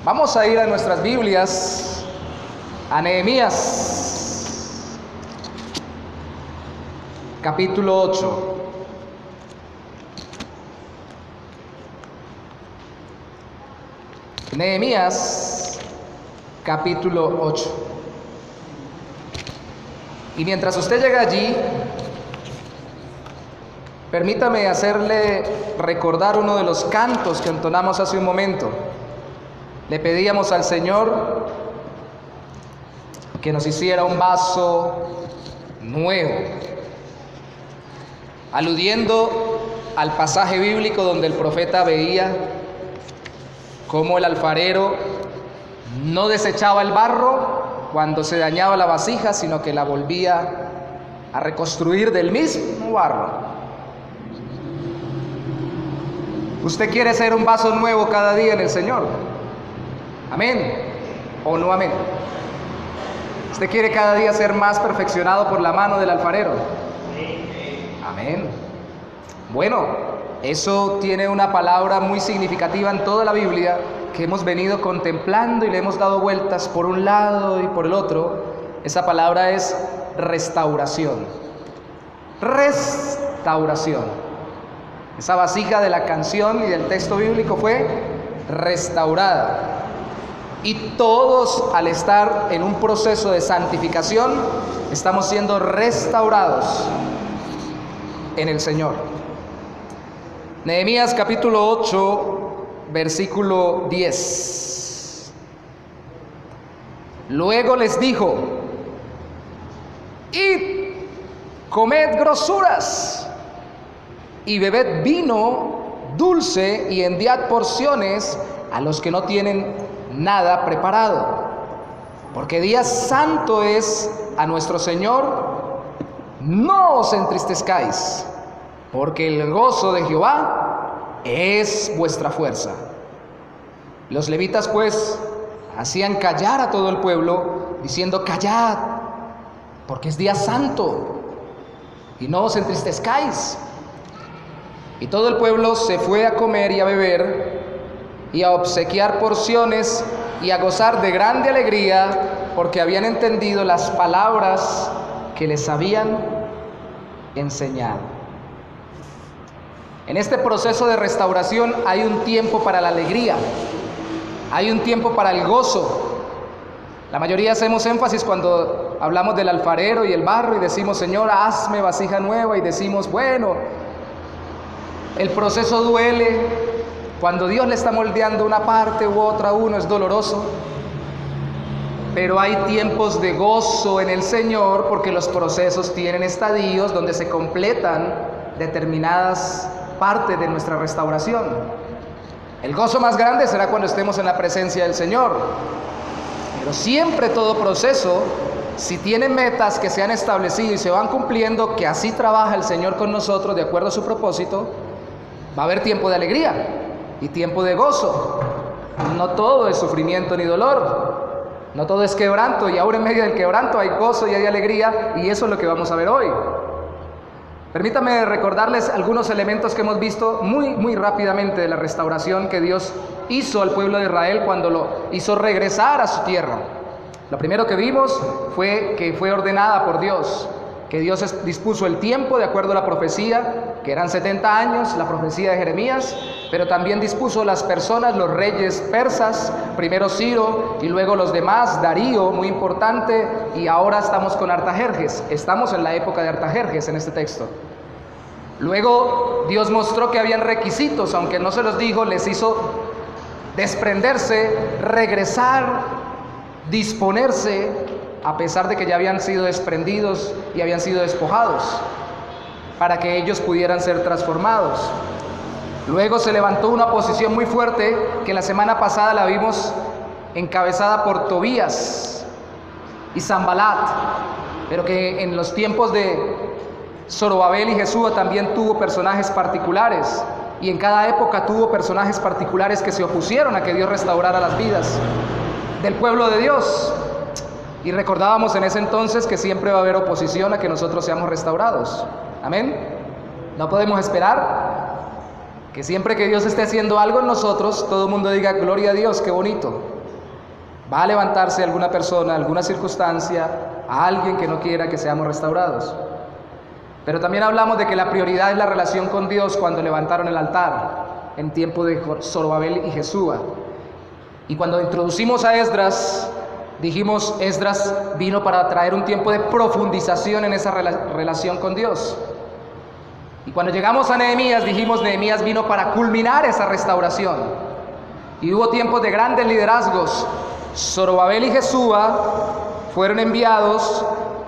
Vamos a ir a nuestras Biblias, a Nehemías, capítulo 8. Nehemías, capítulo 8. Y mientras usted llega allí, permítame hacerle recordar uno de los cantos que entonamos hace un momento. Le pedíamos al Señor que nos hiciera un vaso nuevo, aludiendo al pasaje bíblico donde el profeta veía cómo el alfarero no desechaba el barro cuando se dañaba la vasija, sino que la volvía a reconstruir del mismo barro. ¿Usted quiere ser un vaso nuevo cada día en el Señor? ¿Amén? ¿O no amén? ¿Usted quiere cada día ser más perfeccionado por la mano del alfarero? Amén. Bueno, eso tiene una palabra muy significativa en toda la Biblia que hemos venido contemplando y le hemos dado vueltas por un lado y por el otro. Esa palabra es restauración. Restauración. Esa vasija de la canción y del texto bíblico fue restaurada. Y todos, al estar en un proceso de santificación, estamos siendo restaurados en el Señor. Nehemías capítulo 8, versículo 10. Luego les dijo: id, comed grosuras y bebed vino dulce y enviad porciones a los que no tienen nada preparado, porque día santo es a nuestro Señor. No os entristezcáis, porque el gozo de Jehová es vuestra fuerza. Los levitas pues hacían callar a todo el pueblo, diciendo: callad, porque es día santo, y no os entristezcáis. Y todo el pueblo se fue a comer y a beber, y a obsequiar porciones, y a gozar de grande alegría, porque habían entendido las palabras que les habían enseñado. En este proceso de restauración hay un tiempo para la alegría, hay un tiempo para el gozo. La mayoría hacemos énfasis cuando hablamos del alfarero y el barro y decimos: Señor, hazme vasija nueva, y decimos: bueno, el proceso duele. Cuando Dios le está moldeando una parte u otra a uno es doloroso, pero hay tiempos de gozo en el Señor, porque los procesos tienen estadios donde se completan determinadas partes de nuestra restauración. El gozo más grande será cuando estemos en la presencia del Señor, pero siempre todo proceso, si tiene metas que se han establecido y se van cumpliendo, que así trabaja el Señor con nosotros de acuerdo a su propósito, va a haber tiempo de alegría y tiempo de gozo. No todo es sufrimiento ni dolor, no todo es quebranto, y ahora en medio del quebranto hay gozo y hay alegría, y eso es lo que vamos a ver hoy. Permítame recordarles algunos elementos que hemos visto muy rápidamente de la restauración que Dios hizo al pueblo de Israel cuando lo hizo regresar a su tierra. Lo primero que vimos fue que fue ordenada por Dios, que Dios dispuso el tiempo de acuerdo a la profecía, que eran 70 años, la profecía de Jeremías, pero también dispuso las personas, los reyes persas, primero Ciro y luego los demás, Darío, muy importante, y ahora estamos con Artajerjes. Estamos en la época de Artajerjes en este texto. Luego Dios mostró que habían requisitos, aunque no se los dijo, les hizo desprenderse, regresar, disponerse, a pesar de que ya habían sido desprendidos y habían sido despojados, para que ellos pudieran ser transformados. Luego se levantó una oposición muy fuerte, que la semana pasada la vimos encabezada por Tobías y Sanbalat, pero que en los tiempos de Zorobabel y Jesúa también tuvo personajes particulares, y en cada época tuvo personajes particulares que se opusieron a que Dios restaurara las vidas del pueblo de Dios. Y recordábamos en ese entonces que siempre va a haber oposición a que nosotros seamos restaurados. Amén. No podemos esperar Que siempre que Dios esté haciendo algo en nosotros, todo el mundo diga, gloria a Dios, qué bonito. Va a levantarse alguna persona, alguna circunstancia, a alguien que no quiera que seamos restaurados. Pero también hablamos de que la prioridad es la relación con Dios cuando levantaron el altar, en tiempo de Zorobabel y Jesúa. Y cuando introducimos a Esdras, dijimos, Esdras vino para traer un tiempo de profundización en esa relación con Dios. Y cuando llegamos a Nehemías, dijimos, Nehemías vino para culminar esa restauración. Y hubo tiempos de grandes liderazgos. Zorobabel y Jesúa fueron enviados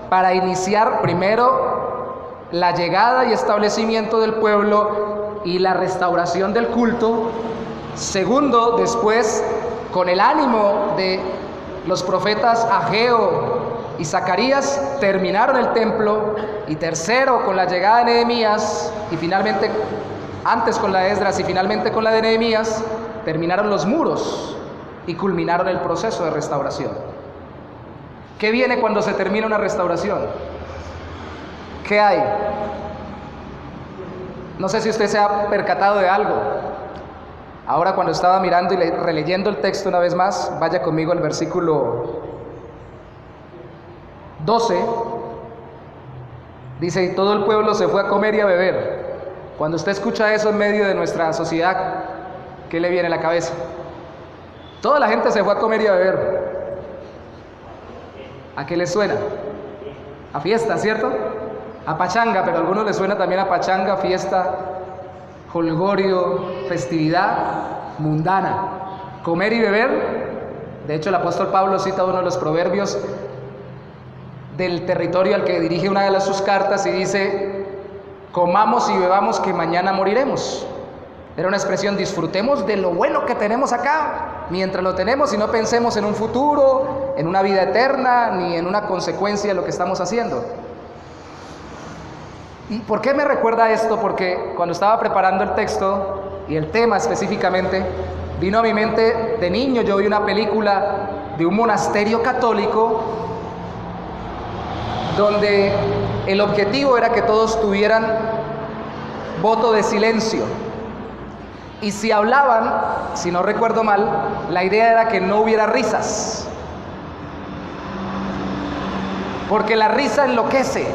para iniciar primero la llegada y establecimiento del pueblo y la restauración del culto. Segundo, después, con el ánimo de los profetas Ageo y Zacarías, terminaron el templo. Y tercero, con la llegada de Nehemías, y finalmente, antes con la de Esdras y finalmente con la de Nehemías, terminaron los muros y culminaron el proceso de restauración. ¿Qué viene cuando se termina una restauración? ¿Qué hay? No sé si usted se ha percatado de algo. Ahora, cuando estaba mirando y releyendo el texto una vez más, vaya conmigo al versículo 12. Dice, y todo el pueblo se fue a comer y a beber. Cuando usted escucha eso en medio de nuestra sociedad, ¿qué le viene a la cabeza? Toda la gente se fue a comer y a beber. ¿A qué les suena? A fiesta, ¿cierto? A pachanga, pero a algunos les suena también a pachanga, fiesta, jolgorio, festividad mundana. Comer y beber. De hecho, el apóstol Pablo cita uno de los proverbios del territorio al que dirige una de sus cartas y dice, comamos y bebamos que mañana moriremos. Era una expresión, disfrutemos de lo bueno que tenemos acá, mientras lo tenemos, y no pensemos en un futuro, en una vida eterna, ni en una consecuencia de lo que estamos haciendo. ¿Y por qué me recuerda esto? Porque cuando estaba preparando el texto y el tema específicamente, vino a mi mente, de niño yo vi una película de un monasterio católico donde el objetivo era que todos tuvieran voto de silencio. Y si hablaban, si no recuerdo mal, la idea era que no hubiera risas. Porque la risa enloquece.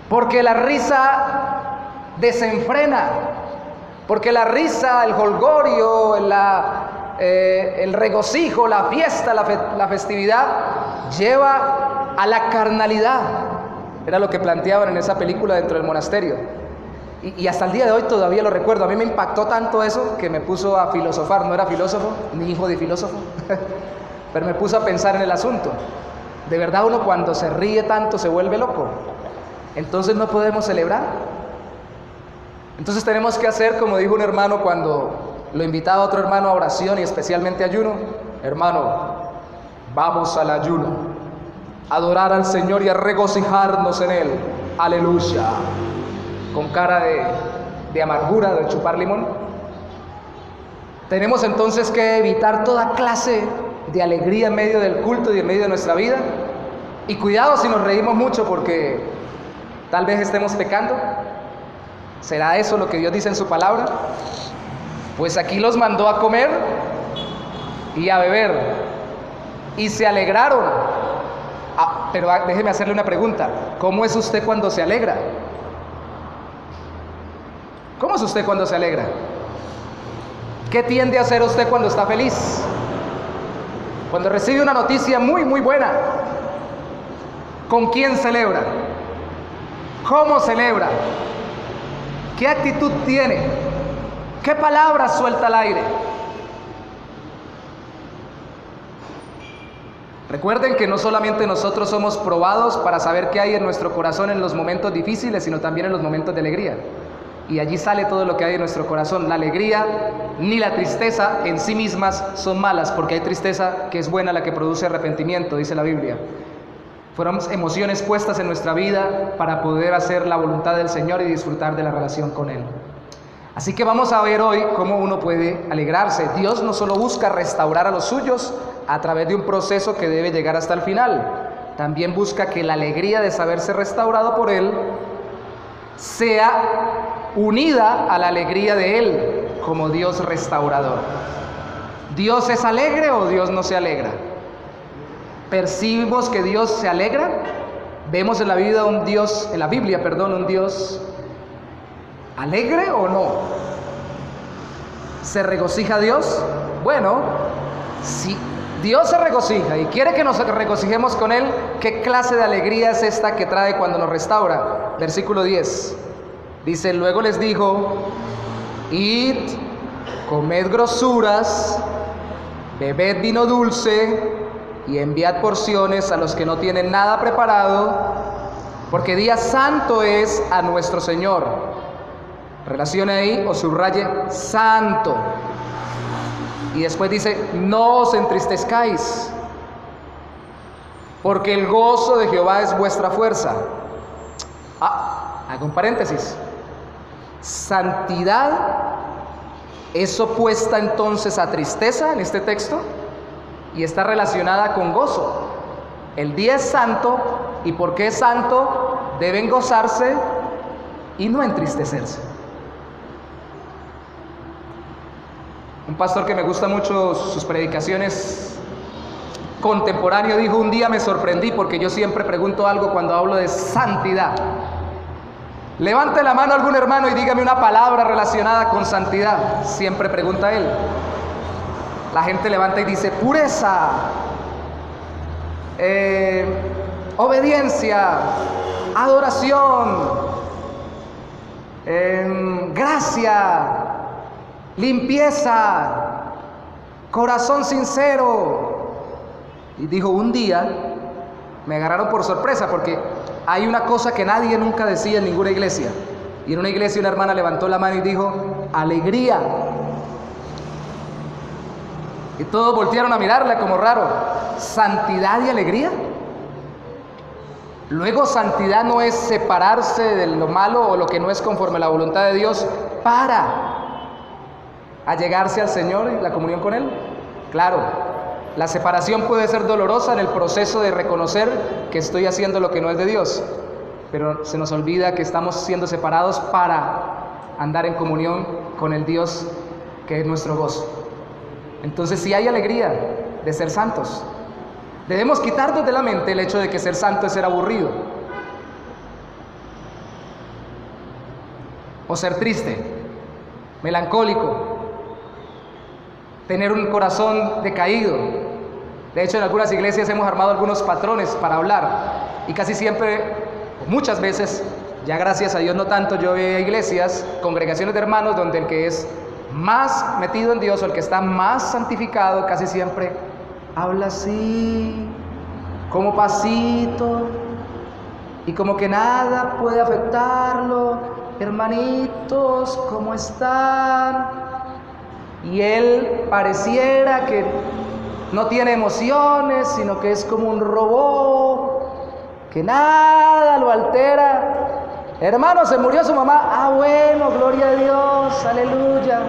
Porque la risa desenfrena. Porque la risa, el jolgorio, el regocijo, la fiesta, la festividad, lleva a la carnalidad. Era lo que planteaban en esa película dentro del monasterio. Y hasta el día de hoy todavía lo recuerdo. A mí me impactó tanto eso que me puso a filosofar. No era filósofo, ni hijo de filósofo, pero me puso a pensar en el asunto. De verdad, uno cuando se ríe tanto se vuelve loco. Entonces no podemos celebrar. Entonces tenemos que hacer como dijo un hermano cuando lo invitaba a otro hermano a oración y especialmente ayuno. Hermano, vamos al ayuno, a adorar al Señor y a regocijarnos en Él. Aleluya. Con cara de amargura, de chupar limón. Tenemos entonces que evitar toda clase de alegría en medio del culto y en medio de nuestra vida. Y cuidado si nos reímos mucho porque tal vez estemos pecando. ¿Será eso lo que Dios dice en su palabra? Pues aquí los mandó a comer y a beber y se alegraron. Pero déjeme hacerle una pregunta. ¿Cómo es usted cuando se alegra? ¿Cómo es usted cuando se alegra? ¿Qué tiende a hacer usted cuando está feliz? Cuando recibe una noticia muy, muy buena. ¿Con quién celebra? ¿Cómo celebra? ¿Qué actitud tiene? ¿Qué palabras suelta al aire? Recuerden que no solamente nosotros somos probados para saber qué hay en nuestro corazón en los momentos difíciles, sino también en los momentos de alegría. Y allí sale todo lo que hay en nuestro corazón. La alegría ni la tristeza en sí mismas son malas, porque hay tristeza que es buena, la que produce arrepentimiento, dice la Biblia. Fueron emociones puestas en nuestra vida para poder hacer la voluntad del Señor y disfrutar de la relación con Él. Así que vamos a ver hoy cómo uno puede alegrarse. Dios no solo busca restaurar a los suyos a través de un proceso que debe llegar hasta el final, también busca que la alegría de saberse restaurado por Él sea unida a la alegría de Él como Dios restaurador. ¿Dios es alegre o Dios no se alegra? ¿Percibimos que Dios se alegra? ¿Vemos en la Biblia un Dios alegre o no? ¿Se regocija Dios? Bueno, si Dios se regocija y quiere que nos regocijemos con Él, ¿qué clase de alegría es esta que trae cuando nos restaura? Versículo 10. Dice, luego les dijo, id, comed grosuras, bebed vino dulce y enviad porciones a los que no tienen nada preparado, porque día santo es a nuestro Señor. Relacione ahí o subraye santo. Y después dice, no os entristezcáis, porque el gozo de Jehová es vuestra fuerza. Hago un paréntesis. Santidad es opuesta entonces a tristeza en este texto y está relacionada con gozo. El día es santo, y porque es santo deben gozarse y no entristecerse. Un pastor que me gusta mucho sus predicaciones, contemporáneo, dijo, un día me sorprendí porque yo siempre pregunto algo cuando hablo de santidad. Levante la mano algún hermano y dígame una palabra relacionada con santidad. Siempre pregunta él. La gente levanta y dice pureza, obediencia, adoración, gracia, limpieza, corazón sincero. Y dijo, un día me agarraron por sorpresa porque hay una cosa que nadie nunca decía en ninguna iglesia. Y en una iglesia una hermana levantó la mano y dijo, alegría. Y todos voltearon a mirarla como raro. ¿Santidad y alegría? Luego, santidad no es separarse de lo malo o lo que no es conforme a la voluntad de Dios para allegarse al Señor y la comunión con Él. Claro, la separación puede ser dolorosa en el proceso de reconocer que estoy haciendo lo que no es de Dios, pero se nos olvida que estamos siendo separados para andar en comunión con el Dios que es nuestro gozo. Entonces, si hay alegría de ser santos, debemos quitarnos de la mente el hecho de que ser santo es ser aburrido o ser triste, melancólico, tener un corazón decaído. De hecho, en algunas iglesias hemos armado algunos patrones para hablar y casi siempre, o muchas veces, ya gracias a Dios no tanto, yo veo iglesias, congregaciones de hermanos donde el que es más metido en Dios o el que está más santificado casi siempre habla así, como pasito, y como que nada puede afectarlo. Hermanitos, ¿cómo están? Y él pareciera que no tiene emociones, sino que es como un robot, que nada lo altera. Hermano, se murió su mamá. Bueno, gloria a Dios, aleluya.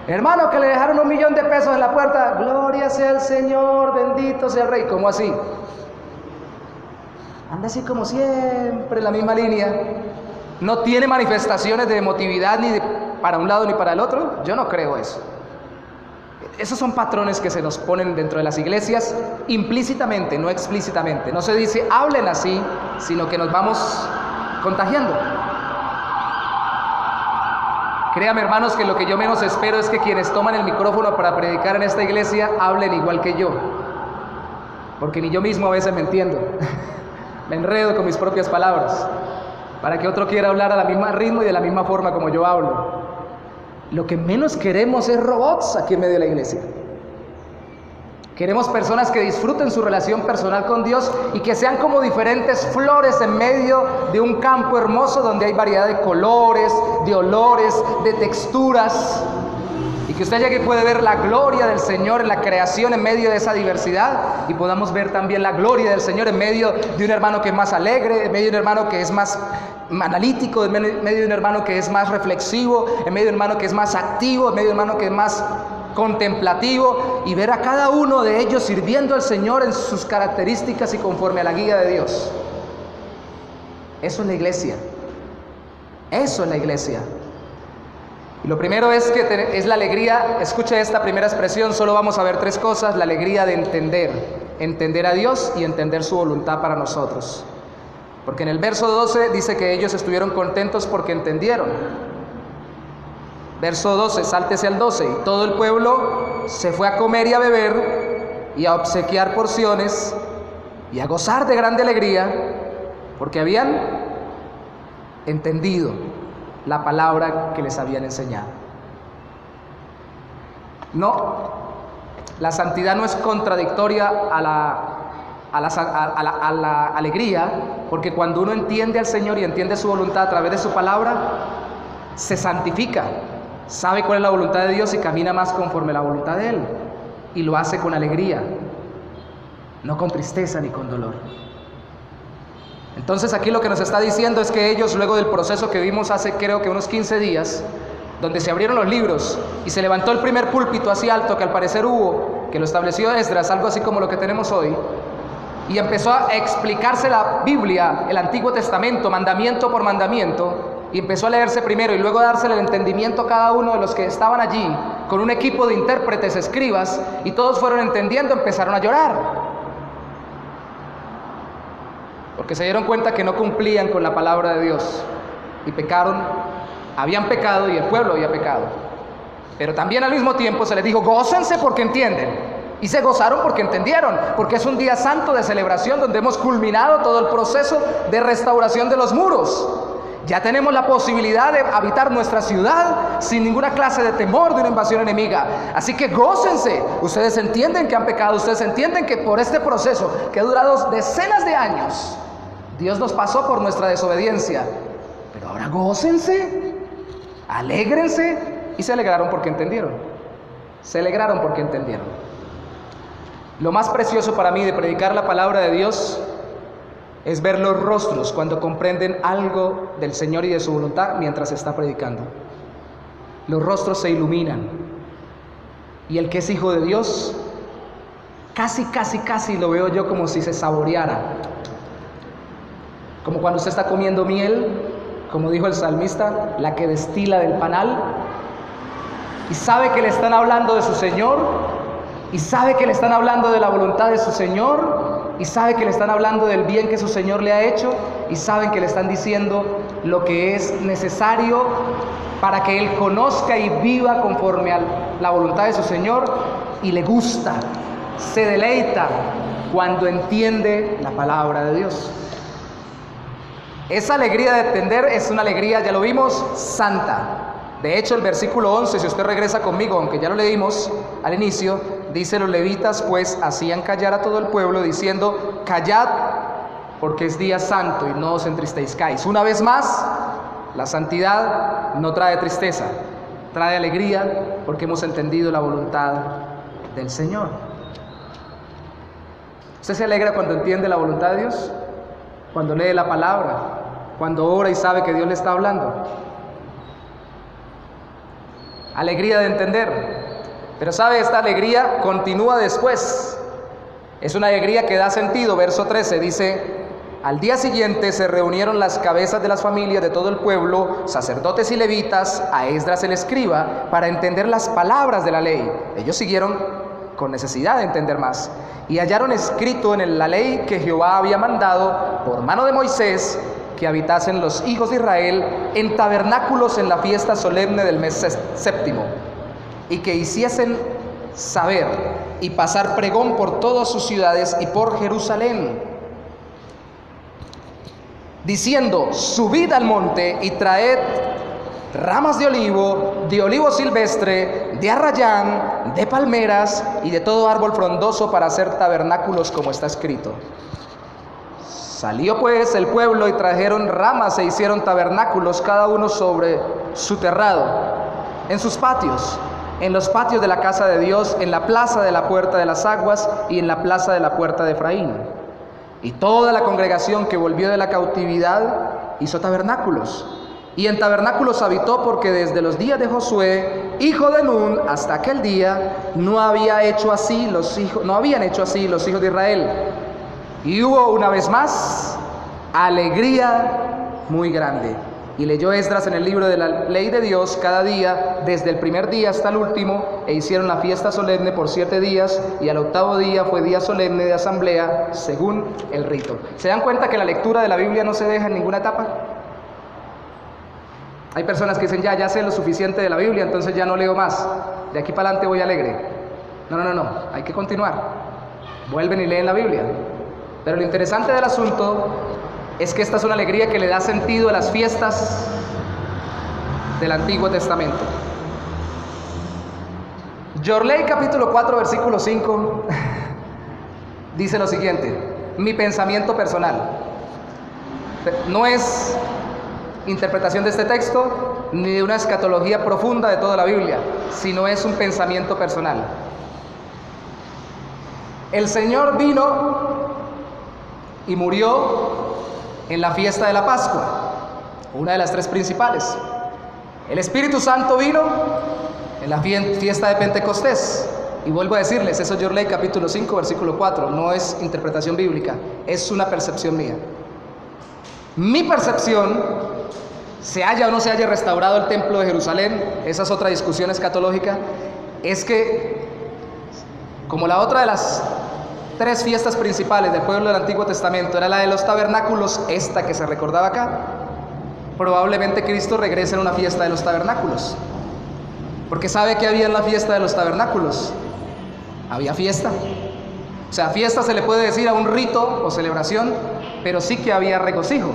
Hermano, que le dejaron $1.000.000 de pesos en la puerta. Gloria sea el Señor, bendito sea el Rey. ¿Cómo así? Anda así como siempre, en la misma línea. No tiene manifestaciones de emotividad ni para un lado ni para el otro. Yo no creo eso. Esos son patrones que se nos ponen dentro de las iglesias implícitamente, no explícitamente. No se dice hablen así, sino que nos vamos contagiando. Créame, hermanos, que lo que yo menos espero es que quienes toman el micrófono para predicar en esta iglesia hablen igual que yo, porque ni yo mismo a veces me entiendo. Me enredo con mis propias palabras para que otro quiera hablar a la misma ritmo y de la misma forma como yo hablo. Lo que menos queremos es robots aquí en medio de la iglesia. Queremos personas que disfruten su relación personal con Dios y que sean como diferentes flores en medio de un campo hermoso donde hay variedad de colores, de olores, de texturas. Y que usted llegue y puede ver la gloria del Señor en la creación en medio de esa diversidad, y podamos ver también la gloria del Señor en medio de un hermano que es más alegre, en medio de un hermano que es más analítico, en medio de un hermano que es más reflexivo, en medio de un hermano que es más activo, en medio de un hermano que es más contemplativo, y ver a cada uno de ellos sirviendo al Señor en sus características y conforme a la guía de Dios. Eso es la iglesia. Eso es la iglesia. Y lo primero es que es la alegría. Escuche esta primera expresión, solo vamos a ver tres cosas: la alegría de entender a Dios y entender su voluntad para nosotros. Porque en el verso 12 dice que ellos estuvieron contentos porque entendieron. Verso 12, sáltese al 12. Y todo el pueblo se fue a comer y a beber y a obsequiar porciones y a gozar de grande alegría, porque habían entendido la palabra que les habían enseñado. No, la santidad no es contradictoria a la alegría, porque cuando uno entiende al Señor y entiende su voluntad a través de su palabra, se santifica, sabe cuál es la voluntad de Dios y camina más conforme a la voluntad de Él, y lo hace con alegría, no con tristeza ni con dolor. Entonces aquí lo que nos está diciendo es que ellos, luego del proceso que vimos hace creo que unos 15 días, donde se abrieron los libros y se levantó el primer púlpito así alto que al parecer hubo, que lo estableció Esdras, algo así como lo que tenemos hoy, y empezó a explicarse la Biblia, el Antiguo Testamento, mandamiento por mandamiento, y empezó a leerse primero y luego a dársele el entendimiento a cada uno de los que estaban allí, con un equipo de intérpretes, escribas, y todos fueron entendiendo, empezaron a llorar, porque se dieron cuenta que no cumplían con la palabra de Dios, y pecaron, habían pecado y el pueblo había pecado. Pero también al mismo tiempo se les dijo: gócense porque entienden. Y se gozaron porque entendieron, porque es un día santo de celebración donde hemos culminado todo el proceso de restauración de los muros. Ya tenemos la posibilidad de habitar nuestra ciudad sin ninguna clase de temor de una invasión enemiga. Así que gócense. Ustedes entienden que han pecado, ustedes entienden que por este proceso que ha durado decenas de años, Dios nos pasó por nuestra desobediencia. Pero ahora gócense, alégrense. Y se alegraron porque entendieron. Se alegraron porque entendieron. Lo más precioso para mí de predicar la palabra de Dios es ver los rostros cuando comprenden algo del Señor y de su voluntad mientras está predicando. Los rostros se iluminan. Y el que es hijo de Dios, casi lo veo yo como si se saboreara. Como cuando usted está comiendo miel, como dijo el salmista, la que destila del panal, y sabe que le están hablando de su Señor, y sabe que le están hablando de la voluntad de su Señor, y sabe que le están hablando del bien que su Señor le ha hecho, y saben que le están diciendo lo que es necesario para que Él conozca y viva conforme a la voluntad de su Señor, y le gusta, se deleita cuando entiende la palabra de Dios. Esa alegría de entender es una alegría, ya lo vimos, santa. De hecho, el versículo 11, si usted regresa conmigo, aunque ya lo leímos al inicio, dice: los levitas pues hacían callar a todo el pueblo, diciendo: callad, porque es día santo y no os entristezcáis. Una vez más, la santidad no trae tristeza, trae alegría, porque hemos entendido la voluntad del Señor. ¿Usted se alegra cuando entiende la voluntad de Dios? Cuando lee la palabra, cuando ora y sabe que Dios le está hablando. Alegría de entender. Pero sabe, esta alegría continúa después. Es una alegría que da sentido. Verso 13 dice: al día siguiente se reunieron las cabezas de las familias de todo el pueblo, sacerdotes y levitas, a Esdras el escriba, para entender las palabras de la ley. Ellos siguieron con necesidad de entender más, y hallaron escrito en la ley que Jehová había mandado por mano de Moisés que habitasen los hijos de Israel en tabernáculos en la fiesta solemne del mes séptimo, y que hiciesen saber y pasar pregón por todas sus ciudades y por Jerusalén, diciendo: subid al monte y traed ramas de olivo silvestre, de arrayán, de palmeras y de todo árbol frondoso para hacer tabernáculos, como está escrito. Salió pues el pueblo y trajeron ramas e hicieron tabernáculos, cada uno sobre su terrado, en sus patios, en los patios de la casa de Dios, en la plaza de la puerta de las aguas y en la plaza de la puerta de Efraín. Y toda la congregación que volvió de la cautividad hizo tabernáculos. Y en tabernáculos habitó, porque desde los días de Josué, hijo de Nun, hasta aquel día no habían hecho así los hijos de Israel. Y hubo una vez más alegría muy grande. Y leyó Esdras en el libro de la ley de Dios cada día, desde el primer día hasta el último, e hicieron la fiesta solemne por 7 días, y al 8º día fue día solemne de asamblea, según el rito. ¿Se dan cuenta que la lectura de la Biblia no se deja en ninguna etapa? Hay personas que dicen, ya sé lo suficiente de la Biblia, entonces ya no leo más, de aquí para adelante voy alegre. No, hay que continuar. Vuelven y leen la Biblia. Pero lo interesante del asunto es que esta es una alegría que le da sentido a las fiestas del Antiguo Testamento. Yorley capítulo 4 versículo 5 dice lo siguiente: mi pensamiento personal. No es interpretación de este texto ni de una escatología profunda de toda la Biblia, sino es un pensamiento personal. El Señor vino y murió en la fiesta de la Pascua, una de las 3 principales. El Espíritu Santo vino en la fiesta de Pentecostés. Y vuelvo a decirles, eso es Yorley capítulo 5 versículo 4, no es interpretación bíblica, es una percepción mía. Mi percepción, se haya o no se haya restaurado el templo de Jerusalén, esa es otra discusión escatológica, es que como la otra de las 3 fiestas principales del pueblo del Antiguo Testamento era la de los tabernáculos, esta que se recordaba acá, probablemente Cristo regrese en una fiesta de los tabernáculos. Porque ¿sabe qué había en la fiesta de los tabernáculos? Había fiesta. O sea, fiesta se le puede decir a un rito o celebración, pero sí que había regocijo.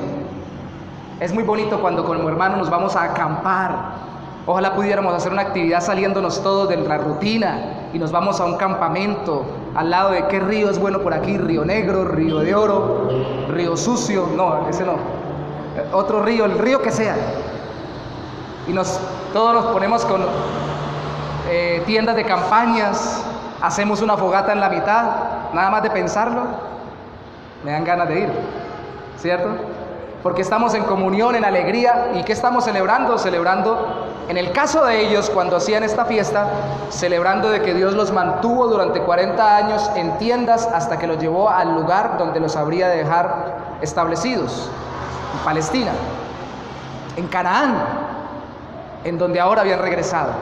Es muy bonito cuando como hermanos nos vamos a acampar. Ojalá pudiéramos hacer una actividad saliéndonos todos de la rutina y nos vamos a un campamento al lado de qué río es bueno por aquí, Río Negro, Río de Oro, Río Sucio, no, ese no, otro río, el río que sea. Y todos nos ponemos con tiendas de campañas, hacemos una fogata en la mitad, nada más de pensarlo, me dan ganas de ir, ¿cierto? Porque estamos en comunión, en alegría. ¿Y qué estamos celebrando? Celebrando, en el caso de ellos, cuando hacían esta fiesta, celebrando de que Dios los mantuvo durante 40 años en tiendas hasta que los llevó al lugar donde los habría de dejar establecidos, en Palestina, en Canaán, en donde ahora habían regresado.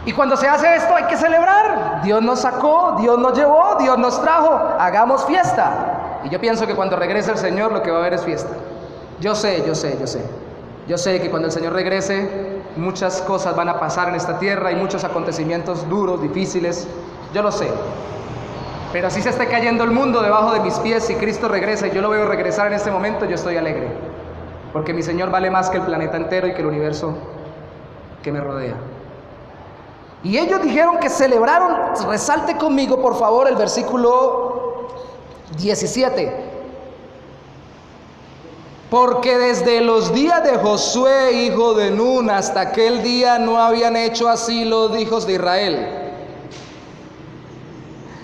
Y cuando se hace esto hay que celebrar. Dios nos sacó, Dios nos llevó, Dios nos trajo, hagamos fiesta. Y yo pienso que cuando regrese el Señor lo que va a haber es fiesta. Yo sé que cuando el Señor regrese muchas cosas van a pasar en esta tierra y muchos acontecimientos duros, difíciles, yo lo sé. Pero así se esté cayendo el mundo debajo de mis pies, si Cristo regresa y yo lo veo regresar en este momento, yo estoy alegre. Porque mi Señor vale más que el planeta entero y que el universo que me rodea. Y ellos dijeron que celebraron, resalte conmigo por favor el versículo 17. Porque desde los días de Josué, hijo de Nun, hasta aquel día no habían hecho así los hijos de Israel.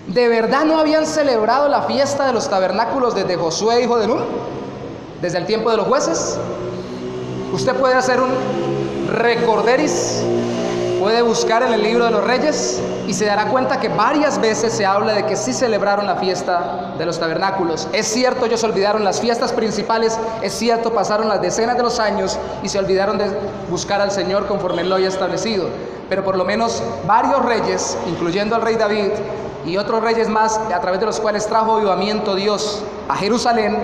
¿De verdad no habían celebrado la fiesta de los tabernáculos desde Josué, hijo de Nun? ¿Desde el tiempo de los jueces? Usted puede hacer un recorderis, puede buscar en el libro de los Reyes y se dará cuenta que varias veces se habla de que sí celebraron la fiesta de los tabernáculos. Es cierto, ellos olvidaron las fiestas principales, es cierto, pasaron las decenas de los años y se olvidaron de buscar al Señor conforme Él lo había establecido. Pero por lo menos varios reyes, incluyendo al rey David y otros reyes más, a través de los cuales trajo avivamiento Dios a Jerusalén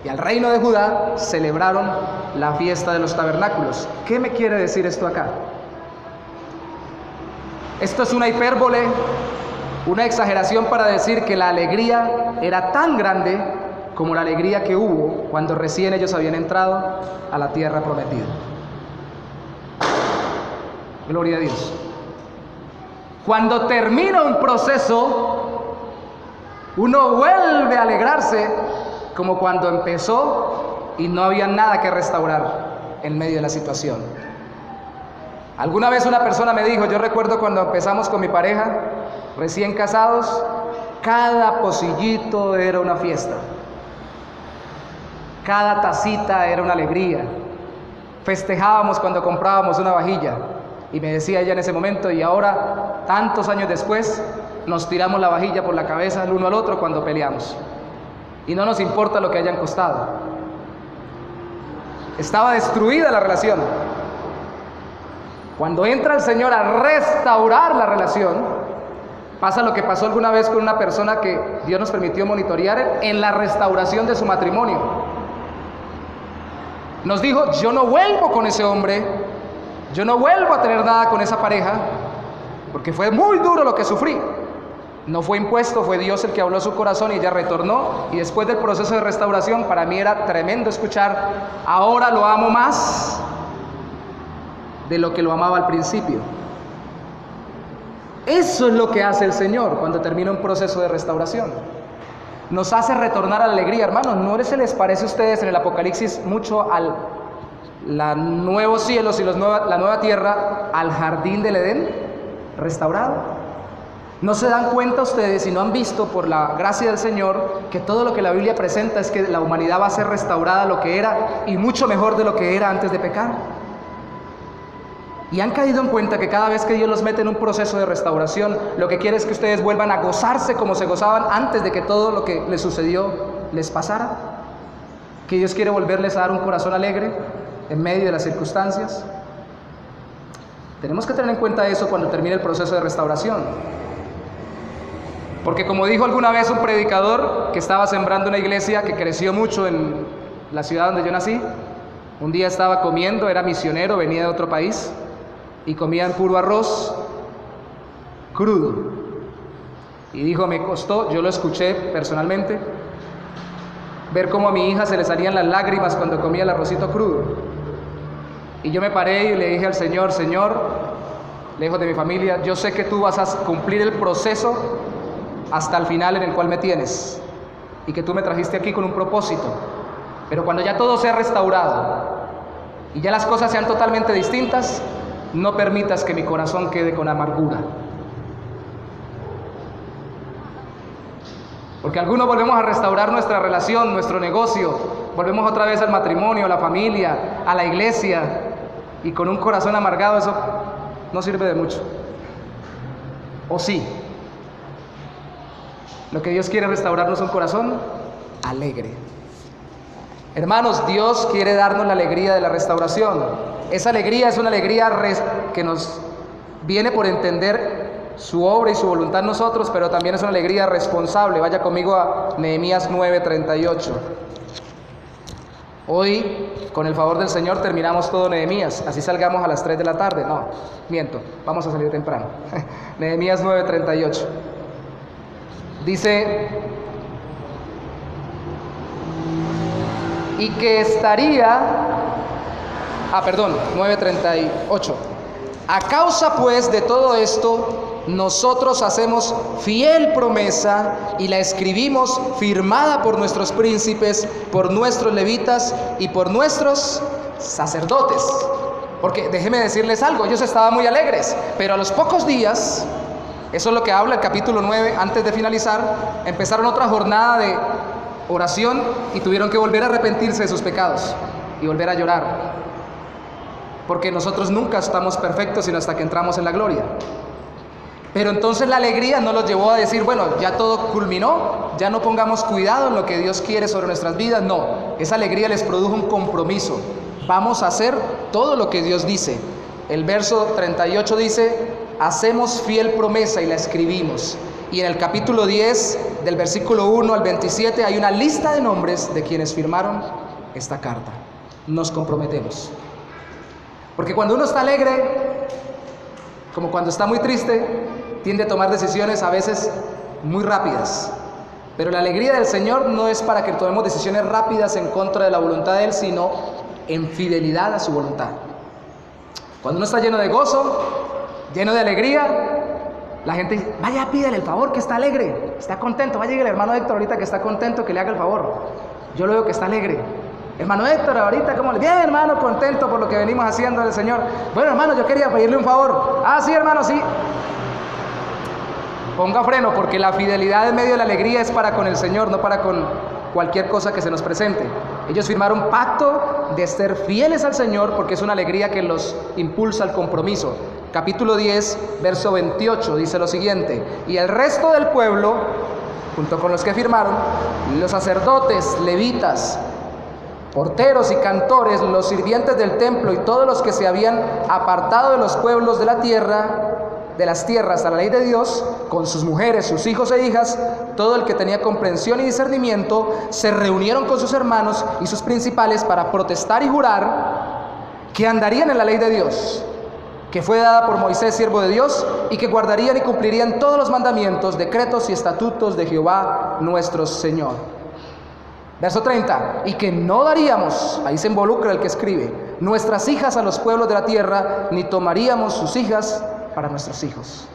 y al reino de Judá, celebraron la fiesta de los tabernáculos. ¿Qué me quiere decir esto acá? Esto es una hipérbole, una exageración para decir que la alegría era tan grande como la alegría que hubo cuando recién ellos habían entrado a la tierra prometida. Gloria a Dios. Cuando termina un proceso, uno vuelve a alegrarse como cuando empezó y no había nada que restaurar en medio de la situación. Alguna vez una persona me dijo, yo recuerdo cuando empezamos con mi pareja, recién casados, cada pocillito era una fiesta, cada tacita era una alegría, festejábamos cuando comprábamos una vajilla, y me decía ella en ese momento, y ahora, tantos años después, nos tiramos la vajilla por la cabeza el uno al otro cuando peleamos, y no nos importa lo que hayan costado. Estaba destruida la relación. Cuando entra el Señor a restaurar la relación, pasa lo que pasó alguna vez con una persona que Dios nos permitió monitorear en la restauración de su matrimonio. Nos dijo: yo no vuelvo con ese hombre, yo no vuelvo a tener nada con esa pareja, porque fue muy duro lo que sufrí. No fue impuesto, fue Dios el que habló a su corazón y ella retornó. Y después del proceso de restauración, para mí era tremendo escuchar: ahora lo amo más de lo que lo amaba al principio. Eso es lo que hace el Señor cuando termina un proceso de restauración. Nos hace retornar a la alegría. Hermanos, ¿no se les parece a ustedes en el Apocalipsis mucho al nuevos cielos y la nueva tierra, al jardín del Edén restaurado? ¿No se dan cuenta ustedes y no han visto, por la gracia del Señor, que todo lo que la Biblia presenta es que la humanidad va a ser restaurada a lo que era y mucho mejor de lo que era antes de pecar? Y han caído en cuenta que cada vez que Dios los mete en un proceso de restauración, lo que quiere es que ustedes vuelvan a gozarse como se gozaban antes de que todo lo que les sucedió les pasara. Que Dios quiere volverles a dar un corazón alegre en medio de las circunstancias. Tenemos que tener en cuenta eso cuando termine el proceso de restauración. Porque como dijo alguna vez un predicador que estaba sembrando una iglesia que creció mucho en la ciudad donde yo nací, un día estaba comiendo, era misionero, venía de otro país, y comían puro arroz crudo. Y dijo: me costó, yo lo escuché personalmente, ver cómo a mi hija se le salían las lágrimas cuando comía el arrocito crudo. Y yo me paré y le dije al Señor: Señor, lejos de mi familia, yo sé que tú vas a cumplir el proceso hasta el final en el cual me tienes, y que tú me trajiste aquí con un propósito, pero cuando ya todo sea restaurado y ya las cosas sean totalmente distintas, no permitas que mi corazón quede con amargura. Porque algunos volvemos a restaurar nuestra relación, nuestro negocio, volvemos otra vez al matrimonio, a la familia, a la iglesia, y con un corazón amargado eso no sirve de mucho. ¿O sí? Lo que Dios quiere restaurarnos es un corazón alegre. Hermanos, Dios quiere darnos la alegría de la restauración. Esa alegría es una alegría que nos viene por entender su obra y su voluntad en nosotros, pero también es una alegría responsable. Vaya conmigo a Nehemías 9:38. Hoy, con el favor del Señor, terminamos todo Nehemías. Así salgamos a las 3 de la tarde. No, miento, vamos a salir temprano. Nehemías 9:38. Dice: y que estaría... 9:38. A causa pues de todo esto, nosotros hacemos fiel promesa y la escribimos firmada por nuestros príncipes, por nuestros levitas y por nuestros sacerdotes. Porque déjenme decirles algo, ellos estaban muy alegres, pero a los pocos días, eso es lo que habla el capítulo 9, antes de finalizar, empezaron otra jornada de oración y tuvieron que volver a arrepentirse de sus pecados y volver a llorar. Porque nosotros nunca estamos perfectos sino hasta que entramos en la gloria. Pero entonces la alegría no los llevó a decir: bueno, ya todo culminó, ya no pongamos cuidado en lo que Dios quiere sobre nuestras vidas. No, esa alegría les produjo un compromiso. Vamos a hacer todo lo que Dios dice. El verso 38 dice: hacemos fiel promesa y la escribimos. Y en el capítulo 10, del versículo 1 al 27, hay una lista de nombres de quienes firmaron esta carta. Nos comprometemos. Porque cuando uno está alegre, como cuando está muy triste, tiende a tomar decisiones a veces muy rápidas. Pero la alegría del Señor no es para que tomemos decisiones rápidas en contra de la voluntad de Él, sino en fidelidad a su voluntad. Cuando uno está lleno de gozo, lleno de alegría, la gente dice: vaya, pídele el favor, que está alegre, está contento. Vaya, el hermano Héctor ahorita que está contento, que le haga el favor. Yo lo veo que está alegre. Hermano Héctor, ahorita, ¿cómo le...? Bien, hermano, contento por lo que venimos haciendo del Señor. Bueno, hermano, yo quería pedirle un favor. Ah, sí, hermano, sí. Ponga freno, porque la fidelidad en medio de la alegría es para con el Señor, no para con cualquier cosa que se nos presente. Ellos firmaron un pacto de ser fieles al Señor, porque es una alegría que los impulsa al compromiso. Capítulo 10, verso 28, dice lo siguiente: y el resto del pueblo, junto con los que firmaron, los sacerdotes, levitas, porteros y cantores, los sirvientes del templo y todos los que se habían apartado de los pueblos de la tierra, de las tierras a la ley de Dios, con sus mujeres, sus hijos e hijas, todo el que tenía comprensión y discernimiento, se reunieron con sus hermanos y sus principales para protestar y jurar que andarían en la ley de Dios, que fue dada por Moisés, siervo de Dios, y que guardarían y cumplirían todos los mandamientos, decretos y estatutos de Jehová nuestro Señor. Verso 30, y que no daríamos, ahí se involucra el que escribe, nuestras hijas a los pueblos de la tierra, ni tomaríamos sus hijas para nuestros hijos.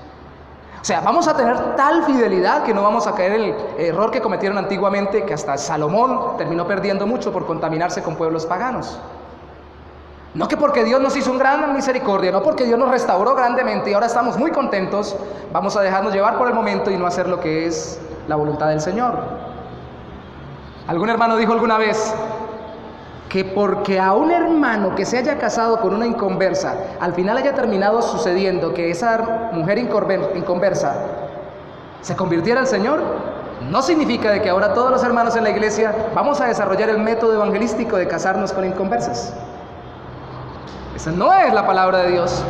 O sea, vamos a tener tal fidelidad que no vamos a caer en el error que cometieron antiguamente, que hasta Salomón terminó perdiendo mucho por contaminarse con pueblos paganos. No que porque Dios nos hizo un gran misericordia, no porque Dios nos restauró grandemente y ahora estamos muy contentos, vamos a dejarnos llevar por el momento y no hacer lo que es la voluntad del Señor. Algún hermano dijo alguna vez que porque a un hermano que se haya casado con una inconversa, al final haya terminado sucediendo que esa mujer inconversa se convirtiera al Señor, no significa de que ahora todos los hermanos en la iglesia vamos a desarrollar el método evangelístico de casarnos con inconversas. Esa no es la palabra de Dios.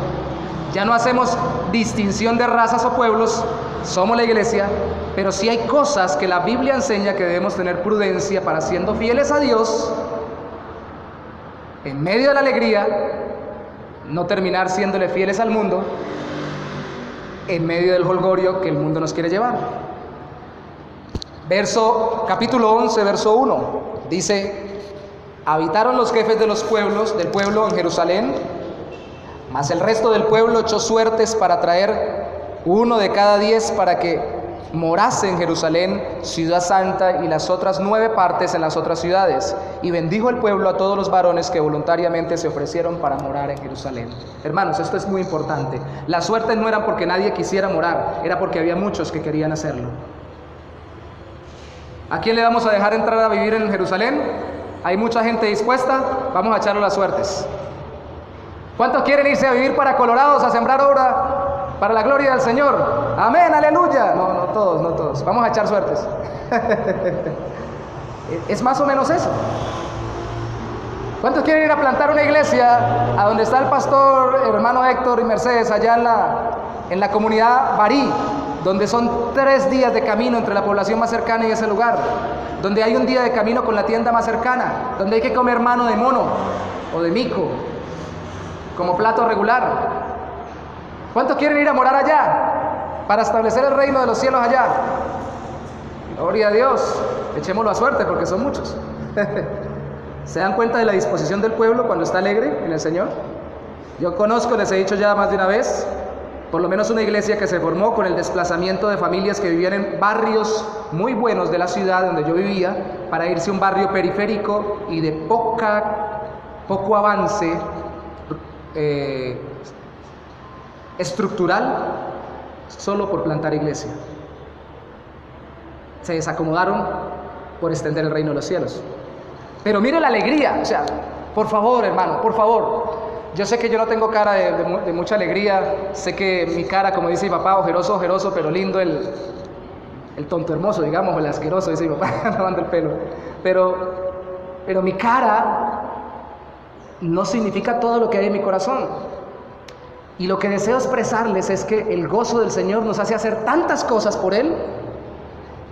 Ya no hacemos distinción de razas o pueblos, somos la iglesia, pero sí hay cosas que la Biblia enseña que debemos tener prudencia para, siendo fieles a Dios, en medio de la alegría, no terminar siéndole fieles al mundo, en medio del jolgorio que el mundo nos quiere llevar. Capítulo 11, verso 1, dice: habitaron los jefes de los pueblos, del pueblo en Jerusalén, mas el resto del pueblo echó suertes para traer 1 de cada 10 para que morase en Jerusalén, ciudad santa, y las otras 9 partes en las otras ciudades. Y bendijo el pueblo a todos los varones que voluntariamente se ofrecieron para morar en Jerusalén. Hermanos, esto es muy importante. Las suertes no eran porque nadie quisiera morar, era porque había muchos que querían hacerlo. ¿A quién le vamos a dejar entrar a vivir en Jerusalén? Hay mucha gente dispuesta, vamos a echarle las suertes. ¿Cuántos quieren irse a vivir para Colorados, a sembrar obra para la gloria del Señor? Amén, aleluya. No todos. Vamos a echar suertes. Es más o menos eso. ¿Cuántos quieren ir a plantar una iglesia a donde está el pastor, hermano Héctor y Mercedes, allá en la comunidad Barí, donde son 3 días de camino entre la población más cercana y ese lugar, donde hay un día de camino con la tienda más cercana, donde hay que comer mano de mono o de mico como plato regular? ¿Cuántos quieren ir a morar allá para establecer el reino de los cielos allá? Gloria a Dios, echémoslo a suerte porque son muchos. ¿Se dan cuenta de la disposición del pueblo cuando está alegre en el Señor? Yo conozco, les he dicho ya más de una vez, por lo menos una iglesia que se formó con el desplazamiento de familias que vivían en barrios muy buenos de la ciudad donde yo vivía, para irse a un barrio periférico y de poco avance estructural, solo por plantar iglesia. Se desacomodaron por extender el reino de los cielos. Pero mire la alegría, o sea, por favor, hermano, por favor. Yo sé que yo no tengo cara de mucha alegría, sé que mi cara, como dice mi papá, ojeroso, pero lindo, el tonto hermoso, digamos, o el asqueroso, dice mi papá, lavando el pelo. Pero mi cara no significa todo lo que hay en mi corazón. Y lo que deseo expresarles es que el gozo del Señor nos hace hacer tantas cosas por Él,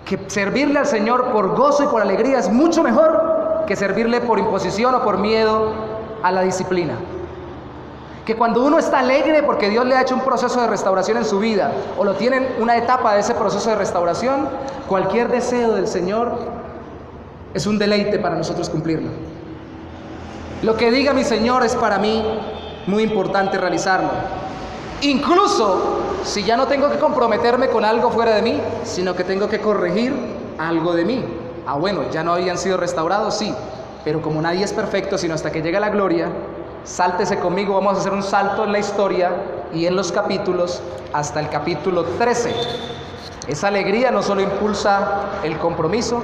que servirle al Señor por gozo y por alegría es mucho mejor que servirle por imposición o por miedo a la disciplina. Que cuando uno está alegre porque Dios le ha hecho un proceso de restauración en su vida, o lo tiene en una etapa de ese proceso de restauración, cualquier deseo del Señor es un deleite para nosotros cumplirlo. Lo que diga mi Señor es para mí muy importante realizarlo. Incluso si ya no tengo que comprometerme con algo fuera de mí, sino que tengo que corregir algo de mí. Bueno, ya no habían sido restaurados, sí, pero como nadie es perfecto, sino hasta que llega la gloria, sáltese conmigo, vamos a hacer un salto en la historia y en los capítulos hasta el capítulo 13. Esa alegría no solo impulsa el compromiso,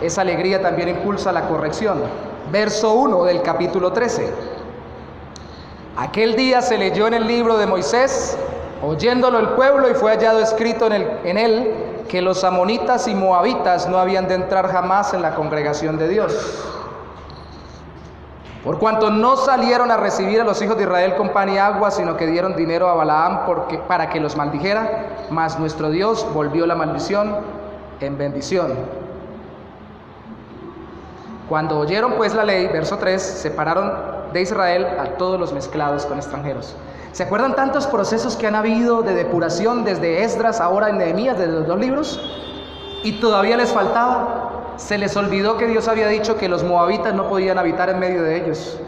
esa alegría también impulsa la corrección. Verso 1 del capítulo 13. Aquel día se leyó en el libro de Moisés, oyéndolo el pueblo, y fue hallado escrito en él que los amonitas y moabitas no habían de entrar jamás en la congregación de Dios. Por cuanto no salieron a recibir a los hijos de Israel con pan y agua, sino que dieron dinero a Balaam para que los maldijera, mas nuestro Dios volvió la maldición en bendición. Cuando oyeron pues la ley, verso 3, separaron de Israel a todos los mezclados con extranjeros. ¿Se acuerdan tantos procesos que han habido de depuración desde Esdras, ahora en Nehemías, desde los 2 libros? Y todavía les faltaba. Se les olvidó que Dios había dicho que los moabitas no podían habitar en medio de ellos.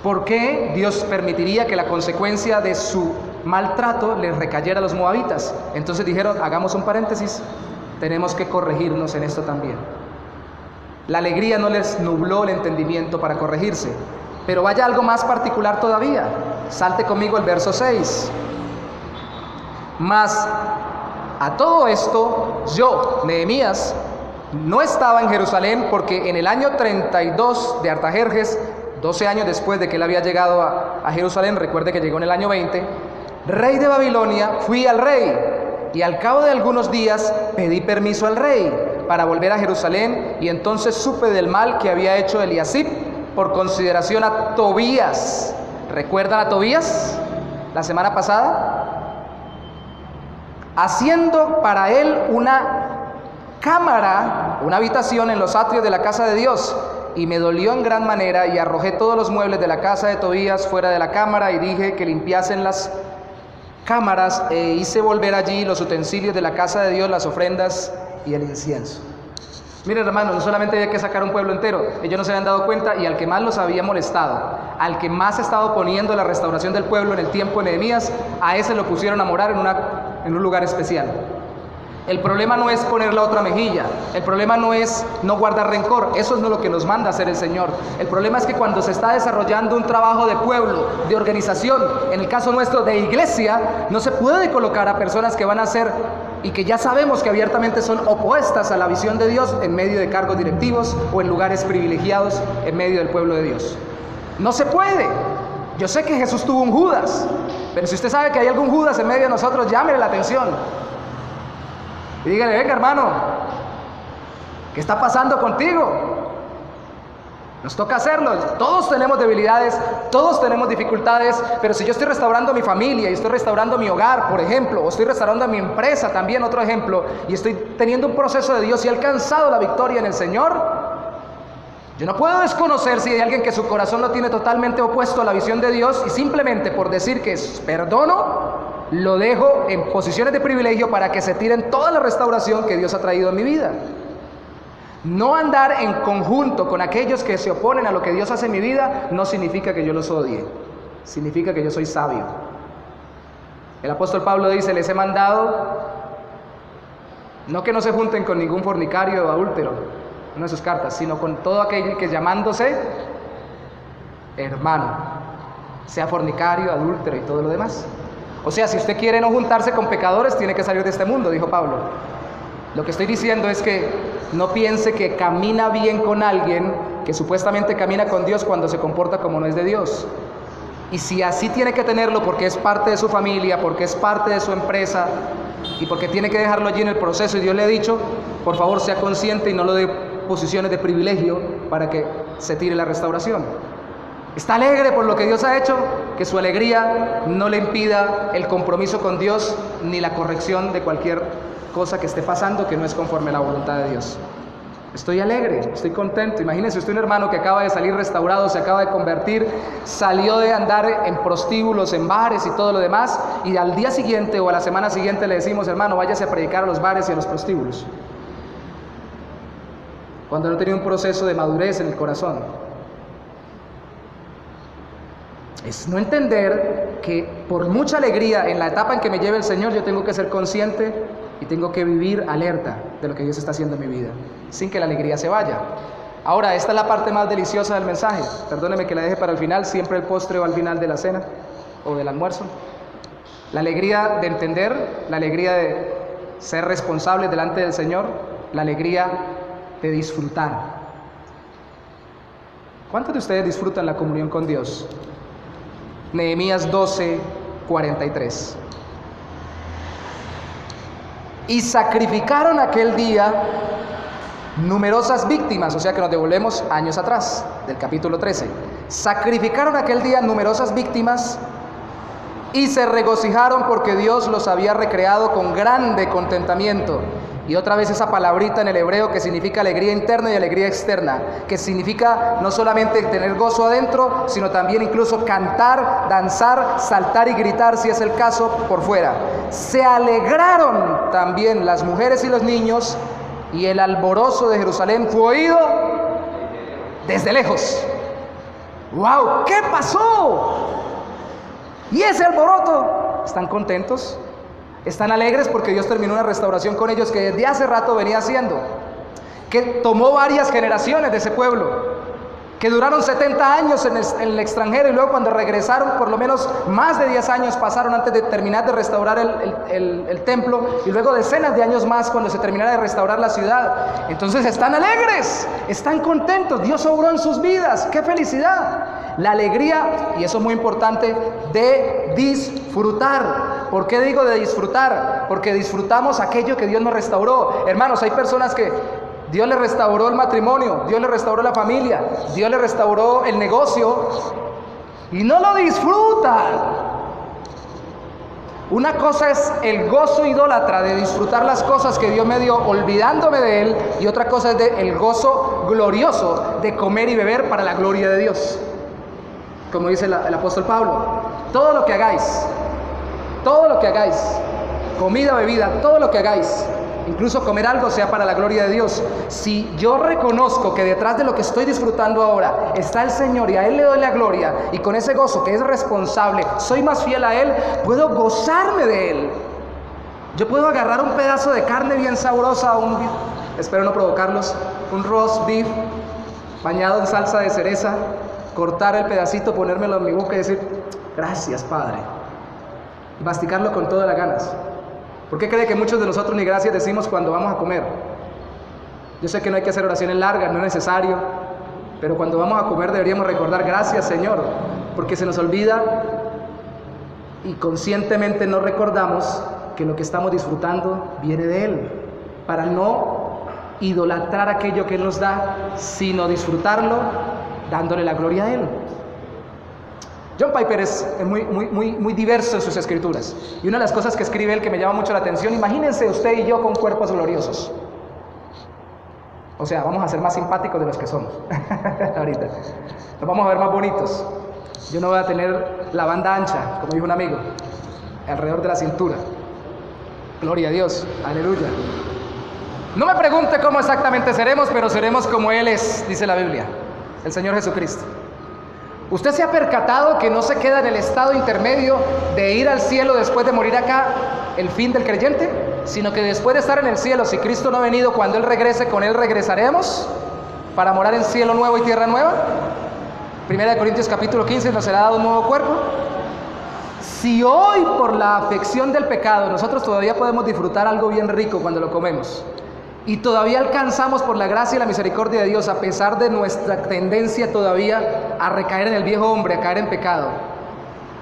¿Por qué Dios permitiría que la consecuencia de su maltrato les recayera a los moabitas? Entonces dijeron, hagamos un paréntesis, tenemos que corregirnos en esto también. La alegría no les nubló el entendimiento para corregirse. Pero vaya algo más particular todavía. Salte conmigo el verso 6. Mas a todo esto, yo, Nehemías, no estaba en Jerusalén, porque en el año 32 de Artajerjes, 12 años después de que él había llegado a Jerusalén, recuerde que llegó en el año 20, rey de Babilonia, fui al rey, y al cabo de algunos días pedí permiso al rey para volver a Jerusalén, y entonces supe del mal que había hecho Eliasib por consideración a Tobías. ¿Recuerdan a Tobías la semana pasada? Haciendo para él una cámara, una habitación en los atrios de la casa de Dios, y me dolió en gran manera, y arrojé todos los muebles de la casa de Tobías fuera de la cámara, y dije que limpiasen las cámaras, e hice volver allí los utensilios de la casa de Dios, las ofrendas y el incienso. Miren, hermanos, no solamente había que sacar un pueblo entero, ellos no se habían dado cuenta, y al que más los había molestado, al que más estaba oponiendo la restauración del pueblo en el tiempo de Nehemías, a ese lo pusieron a morar en un lugar especial. El problema no es poner la otra mejilla, el problema no es no guardar rencor, eso es no lo que nos manda hacer el Señor. El problema es que cuando se está desarrollando un trabajo de pueblo, de organización, en el caso nuestro de iglesia, no se puede colocar a personas que van a ser y que ya sabemos que abiertamente son opuestas a la visión de Dios en medio de cargos directivos o en lugares privilegiados en medio del pueblo de Dios. No se puede. Yo sé que Jesús tuvo un Judas, pero si usted sabe que hay algún Judas en medio de nosotros, llámele la atención y dígale, venga hermano, ¿qué está pasando contigo? Nos toca hacerlo. Todos tenemos debilidades, todos tenemos dificultades, pero si yo estoy restaurando mi familia y estoy restaurando mi hogar, por ejemplo, o estoy restaurando mi empresa también, otro ejemplo, y estoy teniendo un proceso de Dios y he alcanzado la victoria en el Señor, yo no puedo desconocer si hay alguien que su corazón lo tiene totalmente opuesto a la visión de Dios y simplemente por decir que perdono, lo dejo en posiciones de privilegio para que se tiren toda la restauración que Dios ha traído en mi vida. No andar en conjunto con aquellos que se oponen a lo que Dios hace en mi vida no significa que yo los odie, significa que yo soy sabio. El apóstol Pablo dice, les he mandado no que no se junten con ningún fornicario o adúltero, una de sus cartas, sino con todo aquel que llamándose hermano, sea fornicario, adúltero y todo lo demás. O sea, si usted quiere no juntarse con pecadores, tiene que salir de este mundo, dijo Pablo. Lo que estoy diciendo es que no piense que camina bien con alguien que supuestamente camina con Dios cuando se comporta como no es de Dios. Y si así tiene que tenerlo porque es parte de su familia, porque es parte de su empresa y porque tiene que dejarlo allí en el proceso y Dios le ha dicho, por favor sea consciente y no lo dé posiciones de privilegio para que se tire la restauración. Está alegre por lo que Dios ha hecho, que su alegría no le impida el compromiso con Dios ni la corrección de cualquier cosa que esté pasando que no es conforme a la voluntad de Dios. Estoy alegre, estoy contento. Imagínese usted un hermano que acaba de salir restaurado, se acaba de convertir, salió de andar en prostíbulos, en bares y todo lo demás, y al día siguiente o a la semana siguiente le decimos, hermano, váyase a predicar a los bares y a los prostíbulos, cuando no tenía un proceso de madurez en el corazón. Es no entender que por mucha alegría en la etapa en que me lleve el Señor, yo tengo que ser consciente y tengo que vivir alerta de lo que Dios está haciendo en mi vida, sin que la alegría se vaya. Ahora, esta es la parte más deliciosa del mensaje. Perdóneme que la deje para el final, siempre el postre o al final de la cena o del almuerzo. La alegría de entender, la alegría de ser responsables delante del Señor, la alegría de disfrutar. ¿Cuántos de ustedes disfrutan la comunión con Dios? Nehemías 12:43. Y sacrificaron aquel día numerosas víctimas, o sea que nos devolvemos años atrás, del capítulo 13. Sacrificaron aquel día numerosas víctimas y se regocijaron porque Dios los había recreado con grande contentamiento. Y otra vez esa palabrita en el hebreo que significa alegría interna y alegría externa, que significa no solamente tener gozo adentro, sino también incluso cantar, danzar, saltar y gritar, si es el caso, por fuera. Se alegraron también las mujeres y los niños, y el alborozo de Jerusalén fue oído desde lejos. ¡Wow! ¿Qué pasó? ¿Y ese alboroto? ¿Están contentos? ¿Están alegres porque Dios terminó una restauración con ellos que desde hace rato venía haciendo? Que tomó varias generaciones de ese pueblo, que duraron 70 años en el extranjero y luego cuando regresaron por lo menos más de 10 años pasaron antes de terminar de restaurar el templo, y luego decenas de años más cuando se terminara de restaurar la ciudad. Entonces están alegres, están contentos, Dios obró en sus vidas. ¡Qué felicidad! La alegría, y eso es muy importante, de disfrutar. ¿Por qué digo de disfrutar? Porque disfrutamos aquello que Dios nos restauró. Hermanos, hay personas que Dios les restauró el matrimonio, Dios les restauró la familia, Dios les restauró el negocio y no lo disfrutan. Una cosa es el gozo idólatra de disfrutar las cosas que Dios me dio olvidándome de Él, y otra cosa es el gozo glorioso de comer y beber para la gloria de Dios. Como dice el apóstol Pablo, todo lo que hagáis, comida, bebida, todo lo que hagáis, incluso comer algo, sea para la gloria de Dios. Si yo reconozco que detrás de lo que estoy disfrutando ahora está el Señor y a Él le doy la gloria, y con ese gozo que es responsable, soy más fiel a Él, puedo gozarme de Él. Yo puedo agarrar un pedazo de carne bien sabrosa, espero no provocarlos, un roast beef bañado en salsa de cereza, cortar el pedacito, ponérmelo en mi boca y decir, gracias Padre, y masticarlo con todas las ganas. ¿Por qué cree que muchos de nosotros ni gracias decimos cuando vamos a comer? Yo sé que no hay que hacer oraciones largas, no es necesario, pero cuando vamos a comer deberíamos recordar, gracias Señor, porque se nos olvida y conscientemente no recordamos que lo que estamos disfrutando viene de Él, para no idolatrar aquello que Él nos da, sino disfrutarlo dándole la gloria a Él. John Piper es muy diverso en sus escrituras, y una de las cosas que escribe él que me llama mucho la atención: imagínense usted y yo con cuerpos gloriosos. O sea, vamos a ser más simpáticos de los que somos ahorita, nos vamos a ver más bonitos. Yo no voy a tener la banda ancha, como dijo un amigo, alrededor de la cintura. Gloria a Dios, aleluya. No me pregunte cómo exactamente seremos, pero seremos como Él es, dice la Biblia, el Señor Jesucristo. ¿Usted se ha percatado que no se queda en el estado intermedio de ir al cielo después de morir acá, el fin del creyente? Sino que después de estar en el cielo, si Cristo no ha venido, cuando Él regrese, con Él regresaremos para morar en cielo nuevo y tierra nueva. 1 Corintios capítulo 15, nos será dado un nuevo cuerpo. Si hoy por la afección del pecado nosotros todavía podemos disfrutar algo bien rico cuando lo comemos, y todavía alcanzamos por la gracia y la misericordia de Dios, a pesar de nuestra tendencia todavía a recaer en el viejo hombre, a caer en pecado,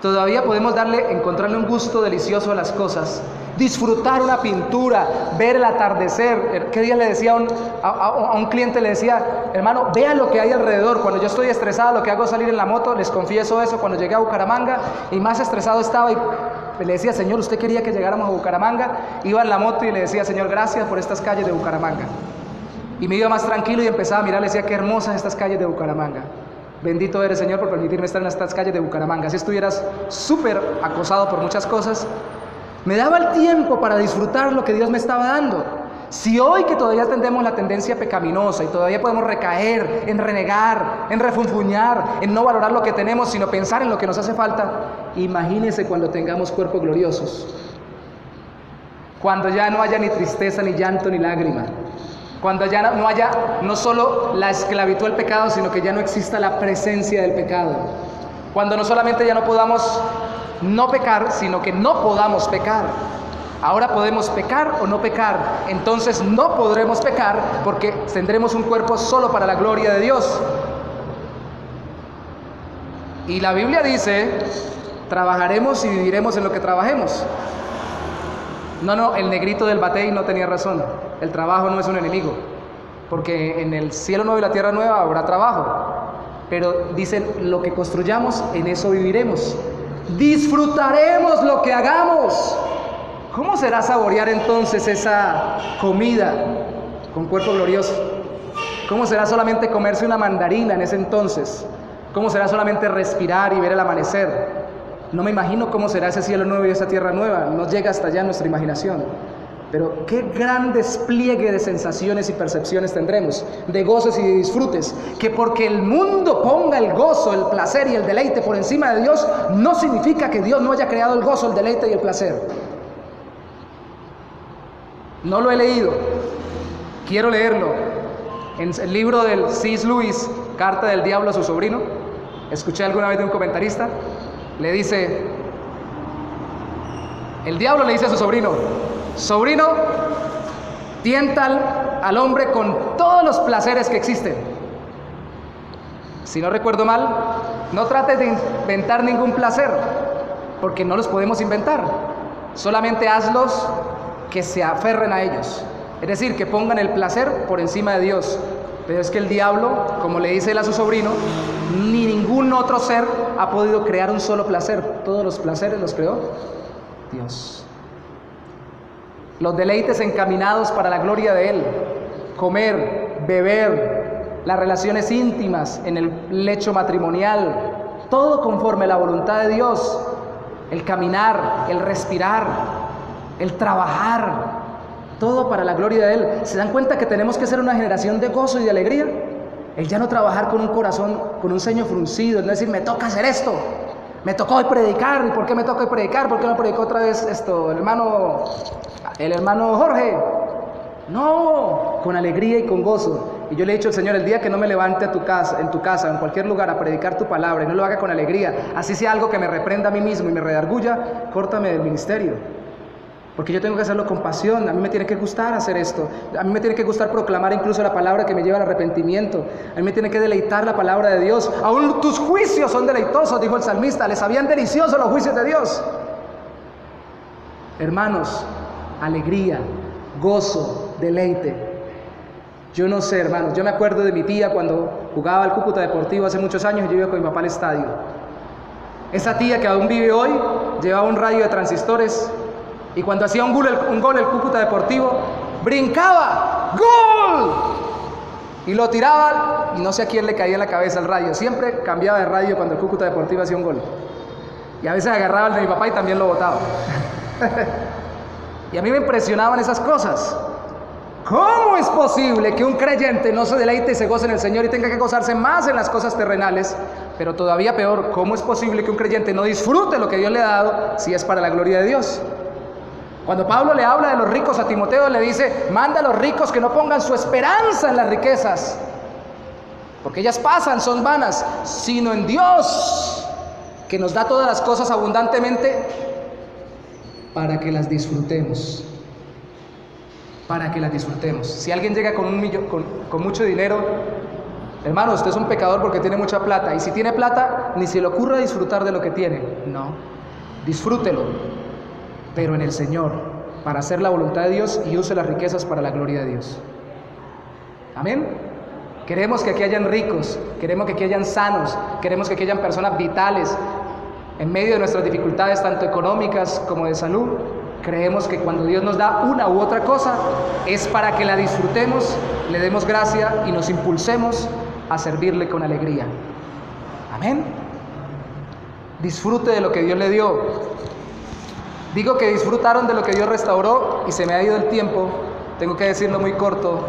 todavía podemos encontrarle un gusto delicioso a las cosas, disfrutar una pintura, ver el atardecer. ¿Qué día le decía a un cliente? Le decía, hermano, vea lo que hay alrededor. Cuando yo estoy estresado, lo que hago es salir en la moto. Les confieso eso, cuando llegué a Bucaramanga y más estresado estaba, y le decía, Señor, usted quería que llegáramos a Bucaramanga. Iba en la moto y le decía, Señor, gracias por estas calles de Bucaramanga. Y me iba más tranquilo y empezaba a mirar, le decía, qué hermosas estas calles de Bucaramanga. Bendito eres, Señor, por permitirme estar en estas calles de Bucaramanga. Si estuvieras súper acosado por muchas cosas, me daba el tiempo para disfrutar lo que Dios me estaba dando. Si hoy, que todavía tendemos la tendencia pecaminosa y todavía podemos recaer en renegar, en refunfuñar, en no valorar lo que tenemos, sino pensar en lo que nos hace falta, imagínense cuando tengamos cuerpos gloriosos, cuando ya no haya ni tristeza, ni llanto, ni lágrima, cuando ya no haya no solo la esclavitud del pecado, sino que ya no exista la presencia del pecado, cuando no solamente ya no podamos no pecar, sino que no podamos pecar. Ahora podemos pecar o no pecar, entonces no podremos pecar porque tendremos un cuerpo solo para la gloria de Dios. Y la Biblia dice, trabajaremos y viviremos en lo que trabajemos. No, el negrito del batey no tenía razón. El trabajo no es un enemigo. porque en el cielo nuevo y la tierra nueva habrá trabajo. Pero dicen, lo que construyamos, en eso viviremos. Disfrutaremos lo que hagamos. ¿Cómo será saborear entonces esa comida con cuerpo glorioso? ¿Cómo será solamente comerse una mandarina en ese entonces? ¿Cómo será solamente respirar y ver el amanecer? No me imagino cómo será ese cielo nuevo y esa tierra nueva. No llega hasta allá nuestra imaginación. Pero qué gran despliegue de sensaciones y percepciones tendremos, de gozos y de disfrutes, que porque el mundo ponga el gozo, el placer y el deleite por encima de Dios, no significa que Dios no haya creado el gozo, el deleite y el placer. No lo he leído, quiero leerlo. En el libro del C.S. Lewis, Carta del Diablo a su sobrino, escuché alguna vez de un comentarista, le dice, el diablo le dice a su sobrino, sobrino, tienta al hombre con todos los placeres que existen. Si no recuerdo mal, no trates de inventar ningún placer, porque no los podemos inventar. Solamente hazlos que se aferren a ellos. Es decir, que pongan el placer por encima de Dios. Pero es que el diablo, como le dice él a su sobrino, ni ningún otro ser ha podido crear un solo placer. Todos los placeres los creó Dios. Los deleites encaminados para la gloria de Él, comer, beber, las relaciones íntimas en el lecho matrimonial, todo conforme a la voluntad de Dios, el caminar, el respirar, el trabajar, todo para la gloria de Él. ¿Se dan cuenta que tenemos que ser una generación de gozo y de alegría? El ya no trabajar con un corazón, con un ceño fruncido, no decir, me toca hacer esto, me tocó hoy predicar. ¿Y por qué me toca hoy predicar? ¿Por qué no predicó otra vez esto, el hermano Jorge? No, con alegría y con gozo. Y yo le he dicho al Señor, el día que no me levante en tu casa, en cualquier lugar, a predicar tu palabra, y no lo haga con alegría, así sea algo que me reprenda a mí mismo y me redarguya, córtame del ministerio. Porque yo tengo que hacerlo con pasión. A mí me tiene que gustar hacer esto. A mí me tiene que gustar proclamar incluso la palabra que me lleva al arrepentimiento. A mí me tiene que deleitar la palabra de Dios. Aún tus juicios son deleitosos, dijo el salmista. Les sabían deliciosos los juicios de Dios. Hermanos, alegría, gozo, deleite. Yo no sé, hermanos. Yo me acuerdo de mi tía cuando jugaba al Cúcuta Deportivo hace muchos años y yo iba con mi papá al estadio. Esa tía que aún vive hoy llevaba un radio de transistores. Y cuando hacía un gol el Cúcuta Deportivo, brincaba, ¡gol! Y lo tiraba, y no sé a quién le caía en la cabeza el radio. Siempre cambiaba de radio cuando el Cúcuta Deportivo hacía un gol. Y a veces agarraba el de mi papá y también lo botaba. Y a mí me impresionaban esas cosas. ¿Cómo es posible que un creyente no se deleite y se goce en el Señor y tenga que gozarse más en las cosas terrenales? Pero todavía peor, ¿cómo es posible que un creyente no disfrute lo que Dios le ha dado si es para la gloria de Dios? Cuando Pablo le habla de los ricos a Timoteo, le dice, manda a los ricos que no pongan su esperanza en las riquezas, porque ellas pasan, son vanas, sino en Dios, que nos da todas las cosas abundantemente para que las disfrutemos. Para que las disfrutemos. Si alguien llega con mucho dinero, hermano, usted es un pecador porque tiene mucha plata, y si tiene plata, ni se le ocurra disfrutar de lo que tiene. No, disfrútelo, pero en el Señor, para hacer la voluntad de Dios y use las riquezas para la gloria de Dios. Amén. Queremos que aquí hayan ricos, queremos que aquí hayan sanos, queremos que aquí hayan personas vitales en medio de nuestras dificultades, tanto económicas como de salud. Creemos que cuando Dios nos da una u otra cosa, es para que la disfrutemos, le demos gracia y nos impulsemos a servirle con alegría. Amén. Disfrute de lo que Dios le dio. Digo que disfrutaron de lo que Dios restauró y se me ha ido el tiempo, tengo que decirlo muy corto,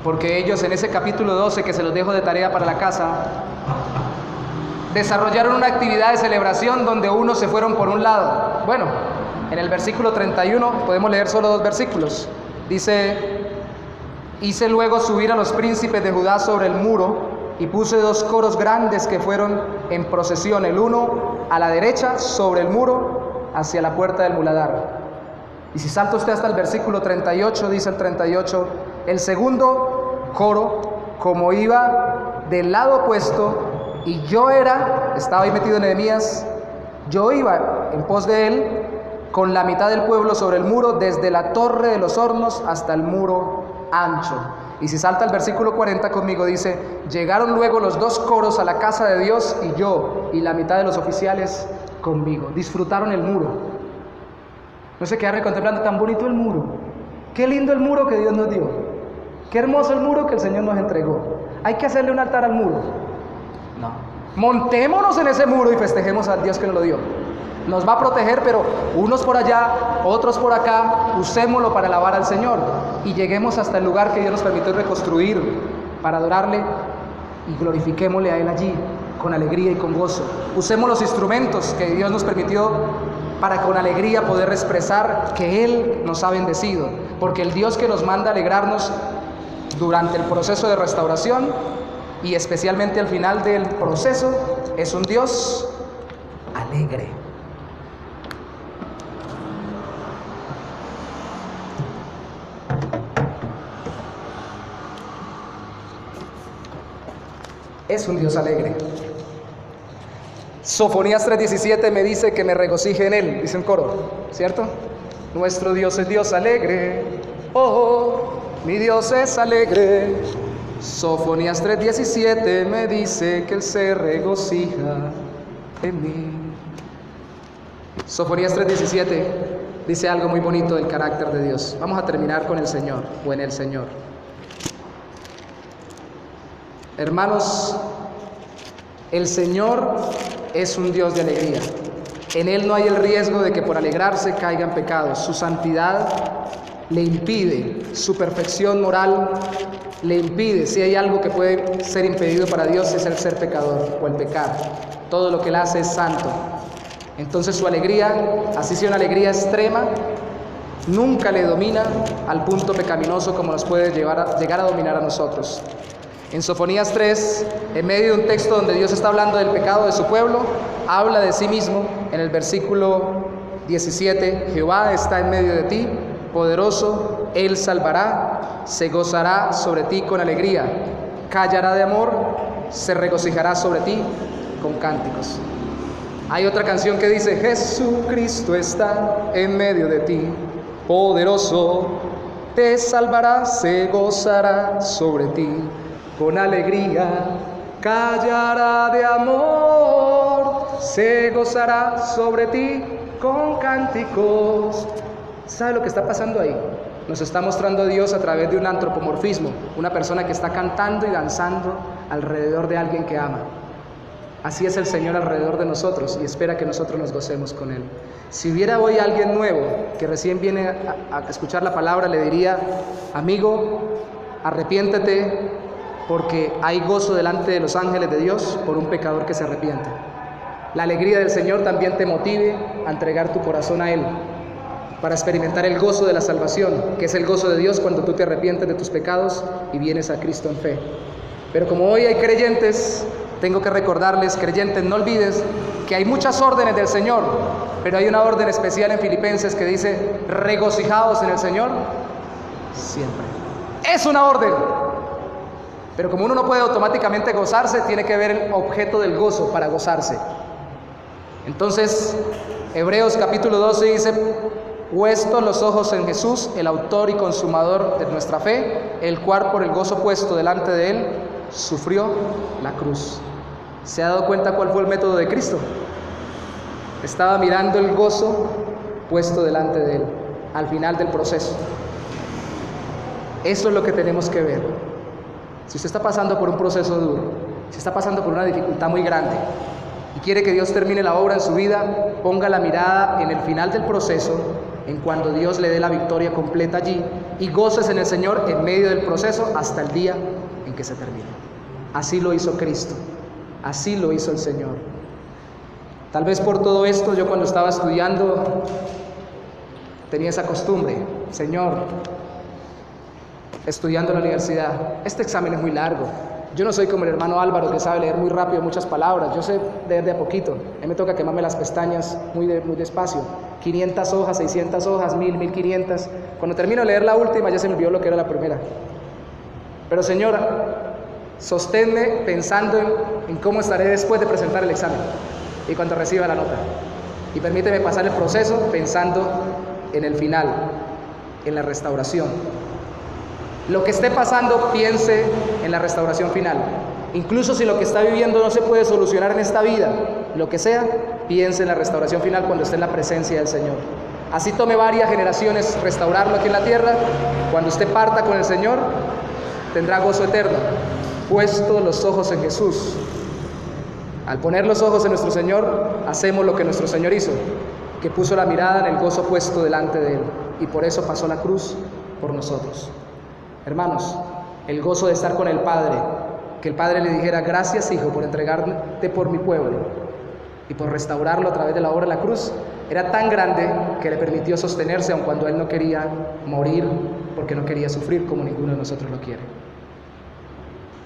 porque ellos en ese capítulo 12, que se los dejo de tarea para la casa, desarrollaron una actividad de celebración donde unos se fueron por un lado. Bueno, en el versículo 31 podemos leer solo 2 versículos. Dice, hice luego subir a los príncipes de Judá sobre el muro y puse 2 coros grandes que fueron en procesión, el uno a la derecha sobre el muro hacia la puerta del muladar. Y si salta usted hasta el versículo 38, dice el 38, el segundo coro, como iba del lado opuesto, y yo estaba ahí metido en Nehemías, yo iba en pos de él, con la mitad del pueblo sobre el muro, desde la torre de los hornos hasta el muro ancho. Y si salta el versículo 40 conmigo, dice: llegaron luego los dos coros a la casa de Dios, y yo y la mitad de los oficiales conmigo. Disfrutaron el muro. No se quedaron contemplando, tan bonito el muro. Qué lindo el muro que Dios nos dio. Qué hermoso el muro que el Señor nos entregó. Hay que hacerle un altar al muro. No. Montémonos en ese muro y festejemos al Dios que nos lo dio. Nos va a proteger, pero unos por allá, otros por acá, usémoslo para alabar al Señor y lleguemos hasta el lugar que Dios nos permitió reconstruir para adorarle y glorifiquémosle a Él allí con alegría y con gozo. Usemos los instrumentos que Dios nos permitió para con alegría poder expresar que Él nos ha bendecido, porque el Dios que nos manda alegrarnos durante el proceso de restauración y especialmente al final del proceso es un Dios alegre. Es un Dios alegre. Sofonías 3:17 me dice que me regocije en Él, dice el coro, ¿cierto? Nuestro Dios es Dios alegre, oh, mi Dios es alegre. Sofonías 3:17 me dice que Él se regocija en mí. Sofonías 3:17 dice algo muy bonito del carácter de Dios. Vamos a terminar con el Señor, o en el Señor. Hermanos, el Señor es un Dios de alegría. En Él no hay el riesgo de que por alegrarse caigan pecados. Su santidad le impide, su perfección moral le impide. Si hay algo que puede ser impedido para Dios es el ser pecador o el pecar. Todo lo que Él hace es santo. Entonces su alegría, así sea una alegría extrema, nunca le domina al punto pecaminoso como nos puede llegar a dominar a nosotros. En Sofonías 3, en medio de un texto donde Dios está hablando del pecado de su pueblo, habla de sí mismo. En el versículo 17, Jehová está en medio de ti, poderoso, Él salvará, se gozará sobre ti con alegría, callará de amor, se regocijará sobre ti con cánticos. Hay otra canción que dice: Jesucristo está en medio de ti, poderoso, te salvará, se gozará sobre ti con alegría, callará de amor, se gozará sobre ti con cánticos. ¿Sabe lo que está pasando ahí? Nos está mostrando a Dios a través de un antropomorfismo, una persona que está cantando y danzando alrededor de alguien que ama. Así es el Señor alrededor de nosotros y espera que nosotros nos gocemos con Él. Si hubiera hoy alguien nuevo que recién viene a escuchar la palabra, le diría: amigo, arrepiéntete, porque hay gozo delante de los ángeles de Dios por un pecador que se arrepiente. La alegría del Señor también te motive a entregar tu corazón a Él, para experimentar el gozo de la salvación, que es el gozo de Dios cuando tú te arrepientes de tus pecados y vienes a Cristo en fe. Pero como hoy hay creyentes, tengo que recordarles, creyentes, no olvides que hay muchas órdenes del Señor, pero hay una orden especial en Filipenses que dice: regocijaos en el Señor siempre. Es una orden. Pero como uno no puede automáticamente gozarse, tiene que ver el objeto del gozo para gozarse. Entonces, Hebreos capítulo 12 dice: puestos los ojos en Jesús, el autor y consumador de nuestra fe, el cual por el gozo puesto delante de Él, sufrió la cruz. ¿Se ha dado cuenta cuál fue el método de Cristo? Estaba mirando el gozo puesto delante de Él, al final del proceso. Eso es lo que tenemos que ver. Si usted está pasando por un proceso duro, si está pasando por una dificultad muy grande y quiere que Dios termine la obra en su vida, ponga la mirada en el final del proceso, en cuando Dios le dé la victoria completa allí, y gócese en el Señor en medio del proceso hasta el día en que se termine. Así lo hizo Cristo, así lo hizo el Señor. Tal vez por todo esto yo cuando estaba estudiando tenía esa costumbre: Señor, estudiando en la universidad, este examen es muy largo. Yo no soy como el hermano Álvaro que sabe leer muy rápido muchas palabras. Yo sé leer de a poquito. A mí me toca quemarme las pestañas muy despacio. 500 hojas, 600 hojas, 1000, 1500. Cuando termino de leer la última ya se me olvidó lo que era la primera. Pero Señora, sosténme pensando en cómo estaré después de presentar el examen y cuando reciba la nota. Y permíteme pasar el proceso pensando en el final, en la restauración. Lo que esté pasando, piense en la restauración final. Incluso si lo que está viviendo no se puede solucionar en esta vida, lo que sea, piense en la restauración final cuando esté en la presencia del Señor. Así tome varias generaciones restaurarlo aquí en la tierra, cuando usted parta con el Señor, tendrá gozo eterno. Puesto los ojos en Jesús. Al poner los ojos en nuestro Señor, hacemos lo que nuestro Señor hizo, que puso la mirada en el gozo puesto delante de Él, y por eso pasó la cruz por nosotros. Hermanos, el gozo de estar con el Padre, que el Padre le dijera: gracias, Hijo, por entregarte por mi pueblo y por restaurarlo a través de la obra de la cruz, era tan grande que le permitió sostenerse aun cuando Él no quería morir, porque no quería sufrir como ninguno de nosotros lo quiere.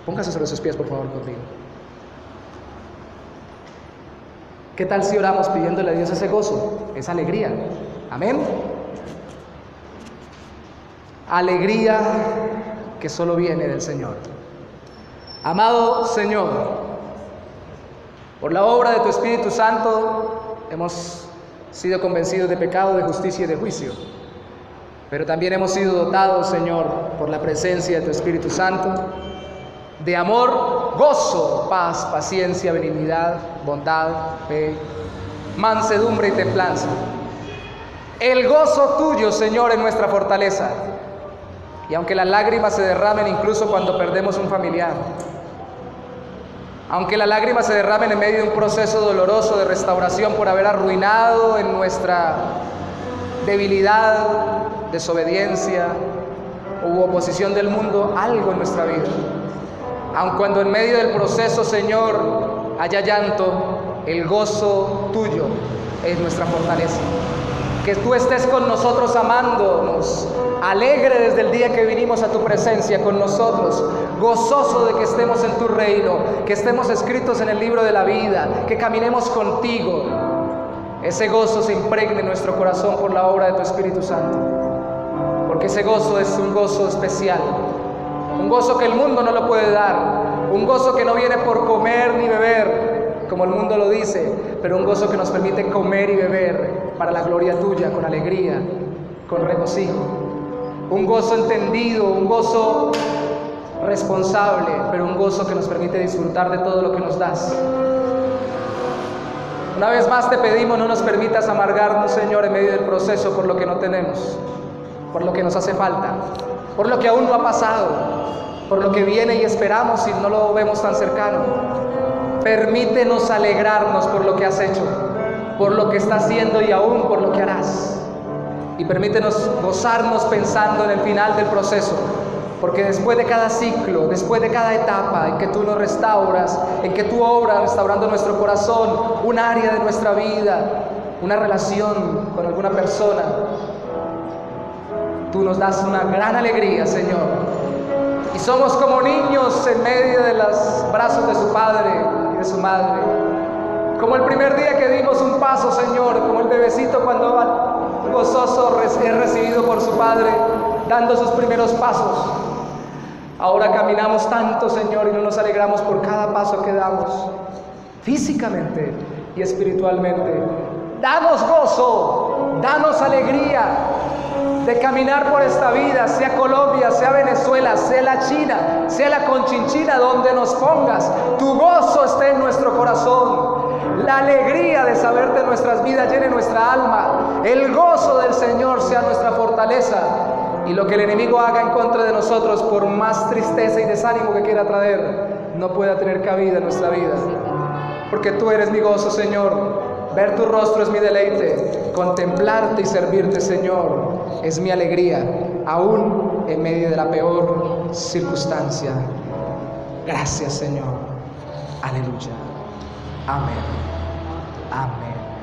Póngase sobre sus pies, por favor, conmigo. ¿Qué tal si oramos pidiéndole a Dios ese gozo, esa alegría? Amén. Alegría que solo viene del Señor. Amado Señor, por la obra de tu Espíritu Santo hemos sido convencidos de pecado, de justicia y de juicio. Pero también hemos sido dotados, Señor, por la presencia de tu Espíritu Santo, de amor, gozo, paz, paciencia, benignidad, bondad, fe, mansedumbre y templanza. El gozo tuyo, Señor, es nuestra fortaleza. Y aunque las lágrimas se derramen incluso cuando perdemos un familiar, aunque las lágrimas se derramen en medio de un proceso doloroso de restauración por haber arruinado en nuestra debilidad, desobediencia u oposición del mundo algo en nuestra vida, aun cuando en medio del proceso, Señor, haya llanto, el gozo tuyo es nuestra fortaleza. Que tú estés con nosotros amándonos, alegre desde el día que vinimos a tu presencia con nosotros, gozoso de que estemos en tu reino, que estemos escritos en el libro de la vida, que caminemos contigo. Ese gozo se impregne en nuestro corazón por la obra de tu Espíritu Santo, porque ese gozo es un gozo especial, un gozo que el mundo no lo puede dar, un gozo que no viene por comer ni beber, como el mundo lo dice, pero un gozo que nos permite comer y beber para la gloria tuya, con alegría, con regocijo. Un gozo entendido, un gozo responsable, pero un gozo que nos permite disfrutar de todo lo que nos das. Una vez más te pedimos, no nos permitas amargarnos, Señor, en medio del proceso por lo que no tenemos, por lo que nos hace falta, por lo que aún no ha pasado, por lo que viene y esperamos y no lo vemos tan cercano. Permítenos alegrarnos por lo que has hecho, por lo que estás haciendo y aún por lo que harás. Y permítenos gozarnos pensando en el final del proceso, porque después de cada ciclo, después de cada etapa en que tú nos restauras, en que tú obras restaurando nuestro corazón, un área de nuestra vida, una relación con alguna persona, tú nos das una gran alegría, Señor. Y somos como niños en medio de los brazos de su padre y de su madre. Como el primer día que dimos un paso, Señor, como el bebecito cuando gozoso es recibido por su padre, dando sus primeros pasos. Ahora caminamos tanto, Señor, y no nos alegramos por cada paso que damos, físicamente y espiritualmente. Danos gozo, danos alegría de caminar por esta vida, sea Colombia, sea Venezuela, sea la China, sea la Conchinchina, donde nos pongas. Tu gozo esté en nuestro corazón. La alegría de saber de nuestras vidas llene nuestra alma. El gozo del Señor sea nuestra fortaleza. Y lo que el enemigo haga en contra de nosotros, por más tristeza y desánimo que quiera traer, no pueda tener cabida en nuestra vida. Porque tú eres mi gozo, Señor. Ver tu rostro es mi deleite. Contemplarte y servirte, Señor, es mi alegría, aún en medio de la peor circunstancia. Gracias, Señor. Aleluya. Amén. Amén.